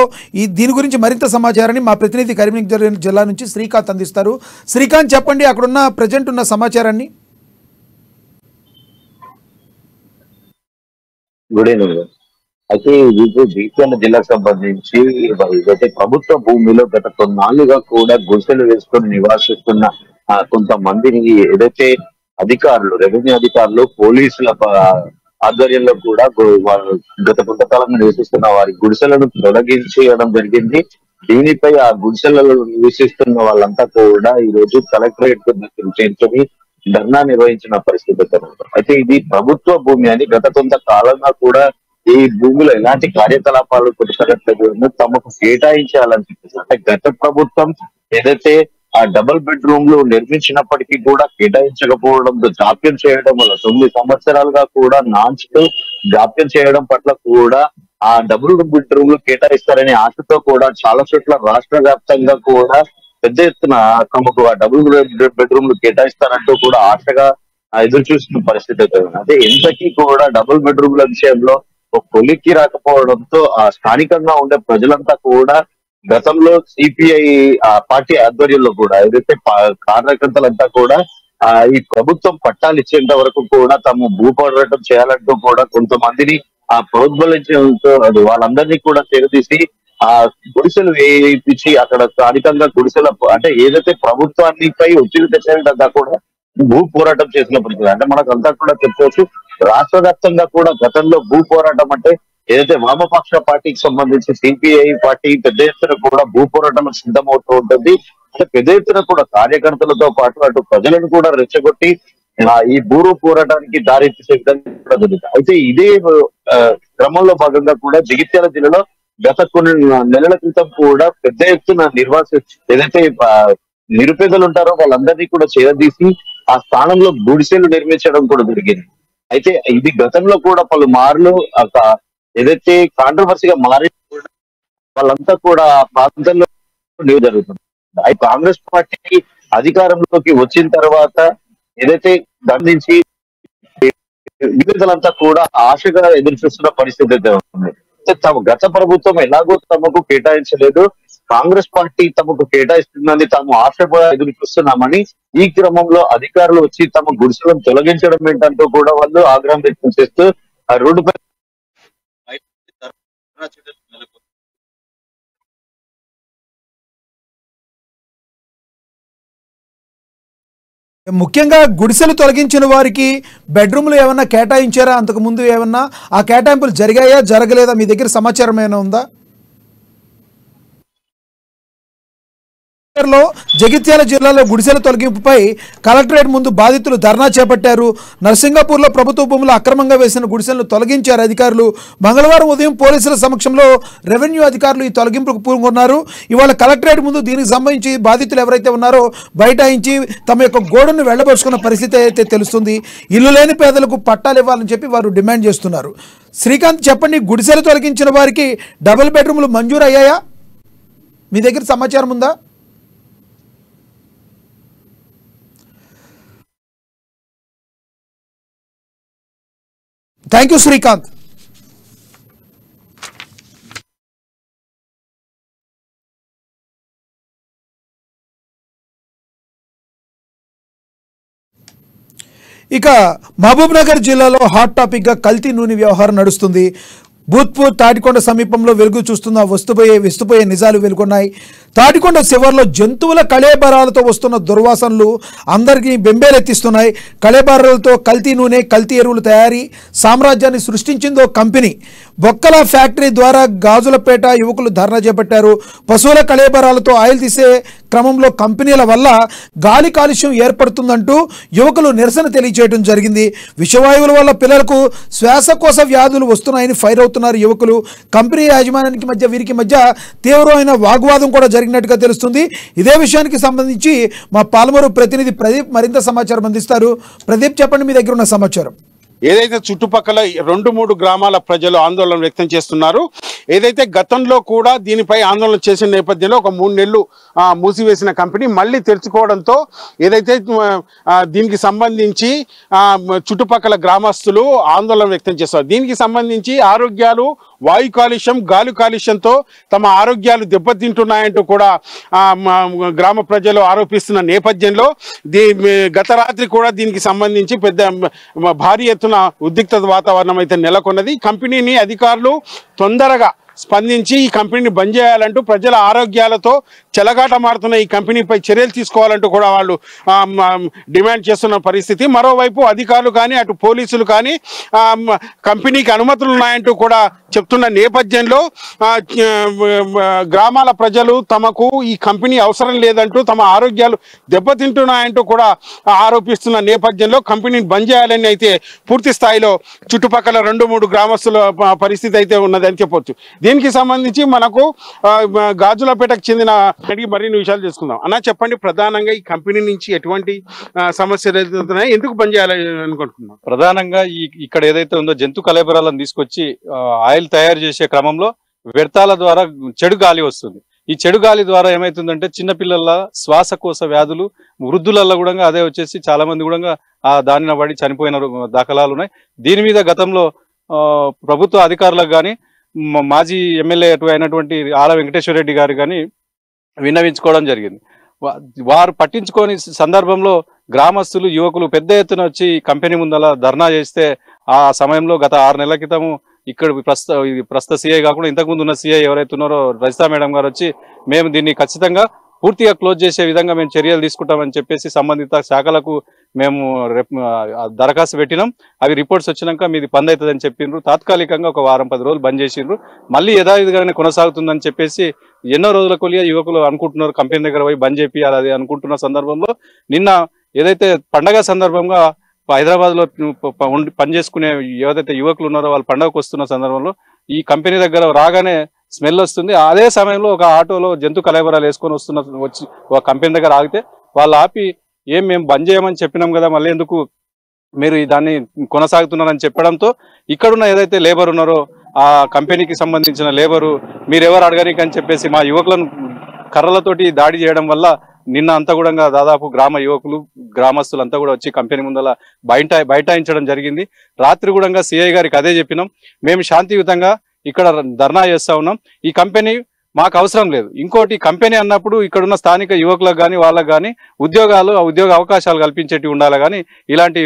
దీని గురించి మరింత సమాచారాన్ని మా ప్రతినిధి కరీంనగర్ జిల్లా నుంచి శ్రీకాంత్ అందిస్తారు. శ్రీకాంత్, చెప్పండి, అక్కడున్న ప్రజెంట్ ఉన్న సమాచారాన్ని. Good evening. అయితే ఇది జగిత్యాల జిల్లాకు సంబంధించి ఏదైతే ప్రభుత్వ భూమిలో గత కొన్నాళ్లుగా కూడా గుడిసెలు వేసుకొని నివాసిస్తున్న కొంతమందిని ఏదైతే అధికారులు, రెవెన్యూ అధికారులు, పోలీసుల ఆధ్వర్యంలో కూడా గత కొంతకాలంగా నివసిస్తున్న వారి గుడిసెలను తొలగించేయడం జరిగింది. దీనిపై ఆ గుడిసెలలో నివసిస్తున్న వాళ్ళంతా కూడా ఈ రోజు కలెక్టరేట్ చేర్చుకొని ధర్నా నిర్వహించిన పరిస్థితి. అయితే ఇది ప్రభుత్వ భూమి అని గత కొంత కాలంగా కూడా ఈ భూమిలో ఎలాంటి కార్యకలాపాలు కొనసాగట్లేదు, తమకు కేటాయించాలని చెప్పేసి అంటే గత ప్రభుత్వం ఏదైతే ఆ డబుల్ బెడ్రూమ్లు నిర్మించినప్పటికీ కూడా కేటాయించకపోవడంతో జాప్యం చేయడం వల్ల 9 సంవత్సరాలుగా కూడా నాన్స్తో జాప్యం చేయడం పట్ల కూడా ఆ డబుల్ బెడ్రూమ్లు కేటాయిస్తారనే ఆశతో కూడా చాలా చోట్ల రాష్ట్ర వ్యాప్తంగా కూడా పెద్ద ఎత్తున తమకు ఆ డబుల్ బెడ్రూమ్లు కేటాయిస్తారంటూ కూడా ఆశగా ఎదురు చూస్తున్న పరిస్థితి అయితే ఉంది. అదే ఇంతకీ కూడా డబుల్ బెడ్రూమ్ల విషయంలో ఒక కొలిక్కి రాకపోవడంతో ఆ స్థానికంగా ఉండే ప్రజలంతా కూడా గతంలో సిపిఐ పార్టీ ఆధ్వర్యంలో కూడా ఏదైతే కార్యకర్తలంతా కూడా ఈ ప్రభుత్వం పట్టాలు ఇచ్చేంత వరకు కూడా తాము భూపోరాటం చేయాలంటూ కూడా కొంతమందిని ప్రోద్బలించడంతో అది వాళ్ళందరినీ కూడా తెరదీసి ఆ గుడిసెలు వేయించి అక్కడ స్థానికంగా గుడిసెల అంటే ఏదైతే ప్రభుత్వాన్నిపై ఒత్తిడి తెచ్చేదంతా కూడా భూ పోరాటం చేసిన పరిస్థితి. అంటే మనకు అంతా కూడా చెప్పుకోవచ్చు, రాష్ట్ర వ్యాప్తంగా కూడా గతంలో భూ పోరాటం అంటే ఏదైతే వామపక్ష పార్టీకి సంబంధించి సిపిఐ పార్టీ పెద్ద ఎత్తున కూడా భూ పోరాటం సిద్ధమవుతూ ఉంటుంది. అంటే పెద్ద ఎత్తున కూడా కార్యకర్తలతో పాటు అటు ప్రజలను కూడా రెచ్చగొట్టి ఈ భూ పోరాటానికి దారి తీసే విధంగా కూడా జరుగుతుంది. అయితే ఇదే క్రమంలో భాగంగా కూడా జగిత్యాల జిల్లాలో గత కొన్ని నెలల క్రితం కూడా పెద్ద ఎత్తున ఏదైతే నిరుపేదలు ఉంటారో వాళ్ళందరినీ కూడా చేరదీసి ఆ స్థానంలో గుడిసెలు నిర్మించడం కూడా జరిగింది. అయితే ఇది గతంలో కూడా పలుమార్లు ఏదైతే కాంట్రవర్సీగా మారి వాళ్ళంతా కూడా ఆ ప్రాంతంలో జరుగుతుంది. అయితే కాంగ్రెస్ పార్టీ అధికారంలోకి వచ్చిన తర్వాత ఏదైతే దాని నుంచి నిరుపేదలంతా కూడా ఆశగా ఎదురు చూస్తున్న పరిస్థితి అయితే ఉంది. గత ప్రభుత్వం ఎలాగో తమకు కేటాయించలేదు, కాంగ్రెస్ పార్టీ తమకు కేటాయిస్తుందని తాము ఆశగా ఎదురు చూస్తున్నామని ఈ క్రమంలో అధికారులు వచ్చి తమ గుడిసెలను తొలగించడం ఏంటంటూ కూడా వాళ్ళు ఆగ్రహం వ్యక్తం చేస్తూ ఆ రోడ్డుపై ముఖ్యంగా గుడిసెలు తొలగించిన వారికి బెడ్రూమ్లు ఏమన్నా కేటాయించారా? అంతకు ముందు ఏమన్నా ఆ కేటాయింపులు జరిగాయా, జరగలేదా? మీ దగ్గర సమాచారం ఏమైనా ఉందా? జగిత్యాల జిల్లాలో గుడిసెల తొలగింపుపై కలెక్టరేట్ ముందు బాధితులు ధర్నా చేపట్టారు. నర్సింగాపూర్లో ప్రభుత్వ భూములు అక్రమంగా వేసిన గుడిసెలను తొలగించారు అధికారులు. మంగళవారం ఉదయం పోలీసుల సమక్షంలో రెవెన్యూ అధికారులు ఈ తొలగింపుకు పూనుకున్నారు. ఇవాళ కలెక్టరేట్ ముందు దీనికి సంబంధించి బాధితులు ఎవరైతే ఉన్నారో బైఠాయించి తమ యొక్క గోడును వెళ్లబోసుకున్న పరిస్థితి అయితే తెలుస్తుంది. ఇల్లు లేని పేదలకు పట్టాలు ఇవ్వాలని చెప్పి వారు డిమాండ్ చేస్తున్నారు. శ్రీకాంత్, చెప్పండి, గుడిసెలు తొలగించిన వారికి డబుల్ బెడ్రూమ్లు మంజూరు అయ్యాయా? మీ దగ్గర సమాచారం ఉందా? Thank you Srikanth. ఇక మహబూబ్ నగర్ జిల్లాలో హాట్ టాపిక్గా కల్తీ నూనె వ్యవహారం నడుస్తుంది. భూత్పూర్ తాటికొండ సమీపంలో వెలుగు చూస్తున్న విస్తుపోయే నిజాలు వెలుగొన్నాయి. తాటికొండ శివర్లో జంతువుల కళేబరాలతో వస్తున్న దుర్వాసనలు అందరికీ బెంబేలెత్తిస్తున్నాయి. కళేబరాలతో కల్తీ నూనె, కల్తీ ఎరువులు తయారీ సామ్రాజ్యాన్ని సృష్టించిందో కంపెనీ. బొక్కల ఫ్యాక్టరీ ద్వారా గాజులపేట యువకులు ధర్నా చేపట్టారు. పశువుల కళేబరాలతో ఆయిల్ తీసే క్రమంలో కంపెనీల వల్ల గాలి కాలుష్యం ఏర్పడుతుందంటూ యువకులు నిరసన తెలియజేయడం జరిగింది. విషవాయువుల వల్ల పిల్లలకు శ్వాసకోశ వ్యాధులు వస్తున్నాయని ఫైర్ అవుతున్నారు. వెళ్ళిపోతున్నారు యువకులు. కంపెనీ యాజమాన్యానికి మధ్య వీరికి మధ్య తీవ్రమైన వాగ్వాదం కూడా జరిగినట్టుగా తెలుస్తుంది. ఇదే విషయానికి సంబంధించి మా పాలమూరు ప్రతినిధి ప్రదీప్ మరింత సమాచారం అందిస్తారు. ప్రదీప్, చెప్పండి, మీ దగ్గర ఉన్న సమాచారం. ఏదైతే చుట్టుపక్కల 2-3 గ్రామాల ప్రజలు ఆందోళన వ్యక్తం చేస్తున్నారు. ఏదైతే గతంలో కూడా దీనిపై ఆందోళన చేసిన నేపథ్యంలో ఒక 3 నెలలు మూసివేసిన కంపెనీ మళ్ళీ తెరుచుకోవడంతో ఏదైతే దీనికి సంబంధించి చుట్టుపక్కల గ్రామస్తులు ఆందోళన వ్యక్తం చేస్తారు. దీనికి సంబంధించి ఆరోగ్యాలు, వాయు కాలుష్యం, గాలి కాలుష్యంతో తమ ఆరోగ్యాలు దెబ్బతింటున్నాయంటూ కూడా గ్రామ ప్రజలు ఆరోపిస్తున్న నేపథ్యంలో గత రాత్రి కూడా దీనికి సంబంధించి భారీ ఎత్తున ఉద్రిక్త వాతావరణం అయితే నెలకొన్నది. కంపెనీని అధికారులు తొందరగా స్పందించి ఈ కంపెనీని బంద్ చేయాలంటూ, ప్రజల ఆరోగ్యాలతో చెలగాటమాడుతున్న ఈ కంపెనీపై చర్యలు తీసుకోవాలంటూ కూడా వాళ్ళు డిమాండ్ చేస్తున్న పరిస్థితి. మరోవైపు అధికారులు కానీ అటు పోలీసులు కానీ కంపెనీకి అనుమతులు ఉన్నాయంటూ కూడా చెప్తున్న నేపథ్యంలో గ్రామాల ప్రజలు తమకు ఈ కంపెనీ అవసరం లేదంటూ, తమ ఆరోగ్యాలు దెబ్బతింటున్నాయంటూ కూడా ఆరోపిస్తున్న నేపథ్యంలో కంపెనీని బంద్ చేయాలని అయితే పూర్తి స్థాయిలో చుట్టుపక్కల 2-3 గ్రామస్తుల పరిస్థితి అయితే ఉన్నదని చెప్పొచ్చు. దీనికి సంబంధించి మనకు గాజులపేటకు చెందిన మరిన్ని విషయాలు తెలుసుకుందాం. అన్న, చెప్పండి, ప్రధానంగా ఈ కంపెనీ నుంచి ఎటువంటి సమస్యలు ఎదుగుతున్నాయి, ఎందుకు బంద్ చేయాలని అనుకుంటున్నాం? ప్రధానంగా ఇక్కడ ఏదైతే ఉందో జంతు కళేబరాలను తీసుకొచ్చి ఆయిల్ తయారు చేసే క్రమంలో వ్యర్థాల ద్వారా చెడు గాలి వస్తుంది. ఈ చెడు గాలి ద్వారా ఏమైతుందంటే చిన్నపిల్లల శ్వాసకోశ వ్యాధులు, వృద్ధులలో కూడా అదే వచ్చేసి చాలా మంది కూడా దానిన పడి చనిపోయిన దాఖలాలు ఉన్నాయి. దీని మీద గతంలో ప్రభుత్వ అధికారులకు కానీ మాజీ ఎమ్మెల్యే అయినటువంటి ఆల వెంకటేశ్వర రెడ్డి గారు కానీ విన్నవించుకోవడం జరిగింది. వారు పట్టించుకోని సందర్భంలో గ్రామస్తులు, యువకులు పెద్ద ఎత్తున వచ్చి కంపెనీ ముందల ధర్నా చేస్తే ఆ సమయంలో గత 6 నెలల క్రితము ఇక్కడ ప్రస్తుత సీఐ కాకుండా ఇంతకుముందు ఉన్న సీఐ ఎవరైతే ఉన్నారో రజితా మేడం గారు వచ్చి మేము దీన్ని ఖచ్చితంగా పూర్తిగా క్లోజ్ చేసే విధంగా మేము చర్యలు తీసుకుంటామని చెప్పేసి సంబంధిత శాఖలకు మేము దరఖాస్తు పెట్టినాం. అవి రిపోర్ట్స్ వచ్చినాక మీది బంద్ అవుతుందని చెప్పిండ్రు. తాత్కాలికంగా ఒక 10 రోజులు బంద్ చేసిండ్రు. మళ్ళీ యథావిధిగానే కొనసాగుతుందని చెప్పేసి ఎన్నో రోజుల కొలిగా యువకులు అనుకుంటున్నారు కంపెనీ దగ్గర పోయి బంద్ చేపియాలి అది అనుకుంటున్న సందర్భంలో నిన్న ఏదైతే పండగ సందర్భంగా హైదరాబాద్ లో పనిచేసుకునే ఏదైతే యువకులు ఉన్నారో వాళ్ళు పండగకు వస్తున్న సందర్భంలో ఈ కంపెనీ దగ్గర రాగానే స్మెల్ వస్తుంది. అదే సమయంలో ఒక ఆటోలో జంతు కలైబరాలు వేసుకొని వచ్చి ఒక కంపెనీ దగ్గర ఆగితే వాళ్ళు ఆపి మేము బంద్ చేయమని చెప్పినాం కదా, మళ్ళీ ఎందుకు మీరు దాన్ని కొనసాగుతున్నారని చెప్పడంతో ఇక్కడున్న ఏదైతే లేబర్ ఉన్నారో ఆ కంపెనీకి సంబంధించిన లేబరు మీరెవరు అడగనీకి అని చెప్పేసి మా యువకులను కర్రలతోటి దాడి చేయడం వల్ల నిన్న అంతా కూడా దాదాపు గ్రామ యువకులు, గ్రామస్తులంతా కూడా వచ్చి కంపెనీ ముందల బైఠాయించడం జరిగింది. రాత్రి కూడా సిఐ గారికి అదే చెప్పినాం, మేము శాంతియుతంగా ఇక్కడ ధర్నా చేస్తా ఉన్నాం, ఈ కంపెనీ మాకు అవసరం లేదు. ఇంకోటి కంపెనీ అన్నప్పుడు ఇక్కడున్న స్థానిక యువకులకు కానీ వాళ్ళకు కానీ ఉద్యోగ అవకాశాలు కల్పించేటివి ఉండాలి. కానీ ఇలాంటి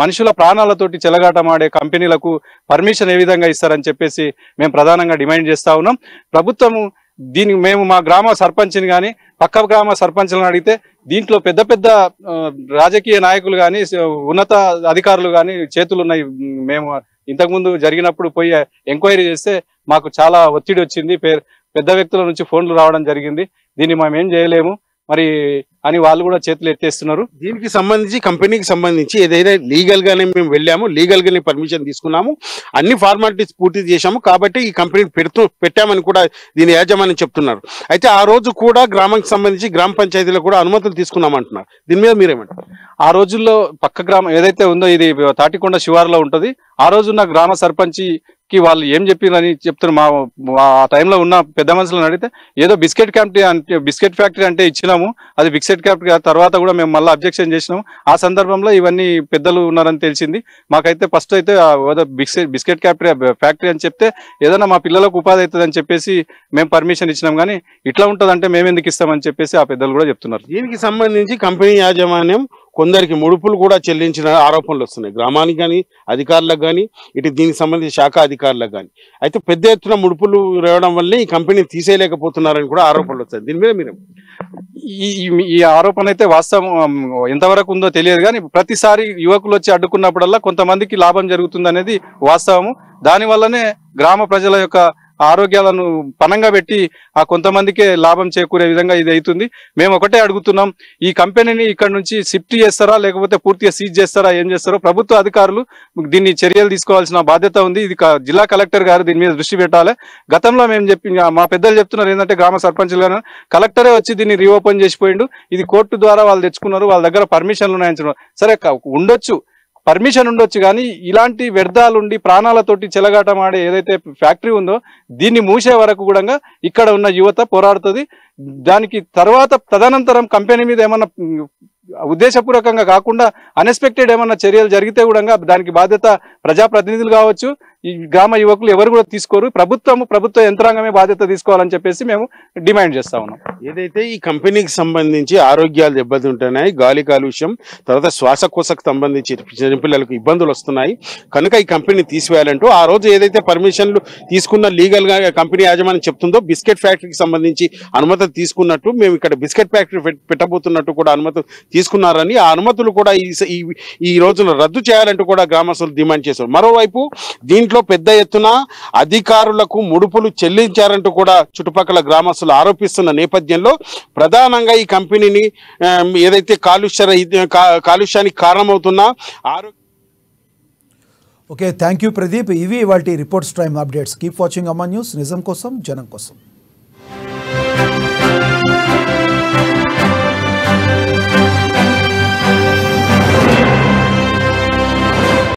మనుషుల ప్రాణాలతోటి చెలగాటమాడే కంపెనీలకు పర్మిషన్ ఏ విధంగా ఇస్తారని చెప్పేసి మేము ప్రధానంగా డిమాండ్ చేస్తా ఉన్నాం. ప్రభుత్వము దీనికి మేము మా గ్రామ సర్పంచ్ని కానీ పక్క గ్రామ సర్పంచ్లను అడిగితే దీంట్లో పెద్ద పెద్ద రాజకీయ నాయకులు కానీ ఉన్నత అధికారులు కానీ చేతులున్నాయి. మేము ఇంతకుముందు జరిగినప్పుడు పోయి ఎంక్వైరీ చేస్తే మాకు చాలా ఒత్తిడి వచ్చింది, పెద్ద వ్యక్తుల నుంచి ఫోన్లు రావడం జరిగింది, దీన్ని మేము ఏం చేయలేము మరి అని వాళ్ళు కూడా చేతులు ఎత్తేస్తున్నారు. దీనికి సంబంధించి కంపెనీకి సంబంధించి ఏదైతే లీగల్ గానే మేము వెళ్ళాము, లీగల్ గానే పర్మిషన్ తీసుకున్నాము, అన్ని ఫార్మాలిటీస్ పూర్తి చేశాము కాబట్టి ఈ కంపెనీ పెట్టామని కూడా దీని యాజమాన్యం చెప్తున్నారు. అయితే ఆ రోజు కూడా గ్రామానికి సంబంధించి గ్రామ పంచాయతీలో కూడా అనుమతులు తీసుకున్నామంటున్నారు. దీని మీద మీరేమంటారు? ఆ రోజుల్లో పక్క గ్రామం ఏదైతే ఉందో ఇది తాటికొండ శివారులో ఉంటుంది. ఆ రోజున్న గ్రామ సర్పంచ్కి వాళ్ళు ఏం చెప్పిరని చెప్తున్నారు. ఆ టైంలో ఉన్న పెద్ద మనుషులను అడిగితే ఏదో బిస్కెట్ ఫ్యాక్టరీ అంటే ఇచ్చినాము, అది బిస్కెట్ ఫ్యాక్టరీ తర్వాత కూడా మేము మళ్ళీ అబ్జెక్షన్ చేసినాము. ఆ సందర్భంలో ఇవన్నీ పెద్దలు ఉన్నారని తెలిసింది. మాకైతే ఫస్ట్ అయితే బిస్కెట్ ఫ్యాక్టరీ అని చెప్తే ఏదైనా మా పిల్లలకు ఉపాధి అవుతుంది అని చెప్పేసి మేము పర్మిషన్ ఇచ్చినాం. కానీ ఇట్లా ఉంటుందంటే మేము ఎందుకు ఇస్తామని చెప్పేసి ఆ పెద్దలు కూడా చెప్తున్నారు. దీనికి సంబంధించి కంపెనీ యాజమాన్యం కొందరికి ముడుపులు కూడా చెల్లించిన ఆరోపణలు వస్తున్నాయి, గ్రామానికి కానీ అధికారులకు కానీ ఇటు దీనికి సంబంధించి శాఖ అధికారులకు కానీ. అయితే పెద్ద ఎత్తున ముడుపులు రావడం వల్లే ఈ కంపెనీని తీసేయలేకపోతున్నారని కూడా ఆరోపణలు వస్తాయి. దీని మీద మీరు ఈ ఆరోపణ అయితే వాస్తవం ఎంతవరకు ఉందో తెలియదు. కానీ ప్రతిసారి యువకులు వచ్చి అడ్డుకున్నప్పుడల్లా కొంతమందికి లాభం జరుగుతుంది అనేది వాస్తవము. దానివల్లనే గ్రామ ప్రజల యొక్క ఆరోగ్యాలను పణంగా పెట్టి ఆ కొంతమందికే లాభం చేకూరే విధంగా ఇది అవుతుంది. మేము ఒకటే అడుగుతున్నాం, ఈ కంపెనీని ఇక్కడ నుంచి షిఫ్ట్ చేస్తారా లేకపోతే పూర్తిగా సీజ్ చేస్తారా, ఏం చేస్తారో ప్రభుత్వ అధికారులు దీన్ని చర్యలు తీసుకోవాల్సిన బాధ్యత ఉంది. ఇది జిల్లా కలెక్టర్ గారు దీని మీద దృష్టి పెట్టాలి. గతంలో మేము మా పెద్దలు చెప్తున్నారు ఏంటంటే గ్రామ సర్పంచులు గారు కలెక్టరే వచ్చి దీన్ని రీఓపెన్ చేసిపోయిండు. ఇది కోర్టు ద్వారా వాళ్ళు తెచ్చుకున్నారు, వాళ్ళ దగ్గర పర్మిషన్లు ఉన్నాయని. సరే ఉండొచ్చు, పర్మిషన్ ఉండొచ్చు, కానీ ఇలాంటి వ్యర్థాలుండి ప్రాణాలతోటి చెలగాటమాడే ఏదైతే ఫ్యాక్టరీ ఉందో దీన్ని మూసే వరకు కూడా ఇక్కడ ఉన్న యువత పోరాడుతుంది. దానికి తర్వాత తదనంతరం కంపెనీ మీద ఏమన్నా ఉద్దేశపూర్వకంగా కాకుండా అన్ఎక్స్పెక్టెడ్ ఏమన్నా చర్యలు జరిగితే కూడా దానికి బాధ్యత ప్రజాప్రతినిధులు కావచ్చు, ఈ గ్రామ యువకులు ఎవరు కూడా తీసుకోరు. ప్రభుత్వ యంత్రాంగమే బాధ్యత తీసుకోవాలని చెప్పేసి మేము డిమాండ్ చేస్తా ఉన్నాం. ఏదైతే ఈ కంపెనీకి సంబంధించి ఆరోగ్యాలు దెబ్బతింటున్నాయి, గాలి కాలుష్యం, తర్వాత శ్వాసకోశకు సంబంధించి చిన్నపిల్లలకు ఇబ్బందులు వస్తున్నాయి కనుక ఈ కంపెనీ తీసివేయాలంటూ ఆ రోజు ఏదైతే పర్మిషన్లు తీసుకున్న లీగల్ గా కంపెనీ యాజమాన్యం చెప్తుందో బిస్కెట్ ఫ్యాక్టరీకి సంబంధించి అనుమతి తీసుకున్నట్టు, మేము ఇక్కడ బిస్కెట్ ఫ్యాక్టరీ పెట్టబోతున్నట్టు కూడా అనుమతి తీసుకున్నారని, ఆ అనుమతులు కూడా ఈ రోజున రద్దు చేయాలంటూ కూడా గ్రామస్తులు డిమాండ్ చేశారు. మరోవైపు దీంట్లో పెద్ద ఎత్తున అధికారులకు ముడుపులు చెల్లించారంటూ కూడా చుట్టుపక్కల గ్రామస్తులు ఆరోపిస్తున్న నేపథ్యంలో ప్రధానంగా ఈ కంపెనీని ఏదైతే కాలుష్యానికి కారణమవుతున్న ఓకే, థ్యాంక్ యూ ప్రదీప్. ఇవి వాటి reports time updates. Keep watching అమ్మా న్యూస్, నిజం కోసం జనం కోసం.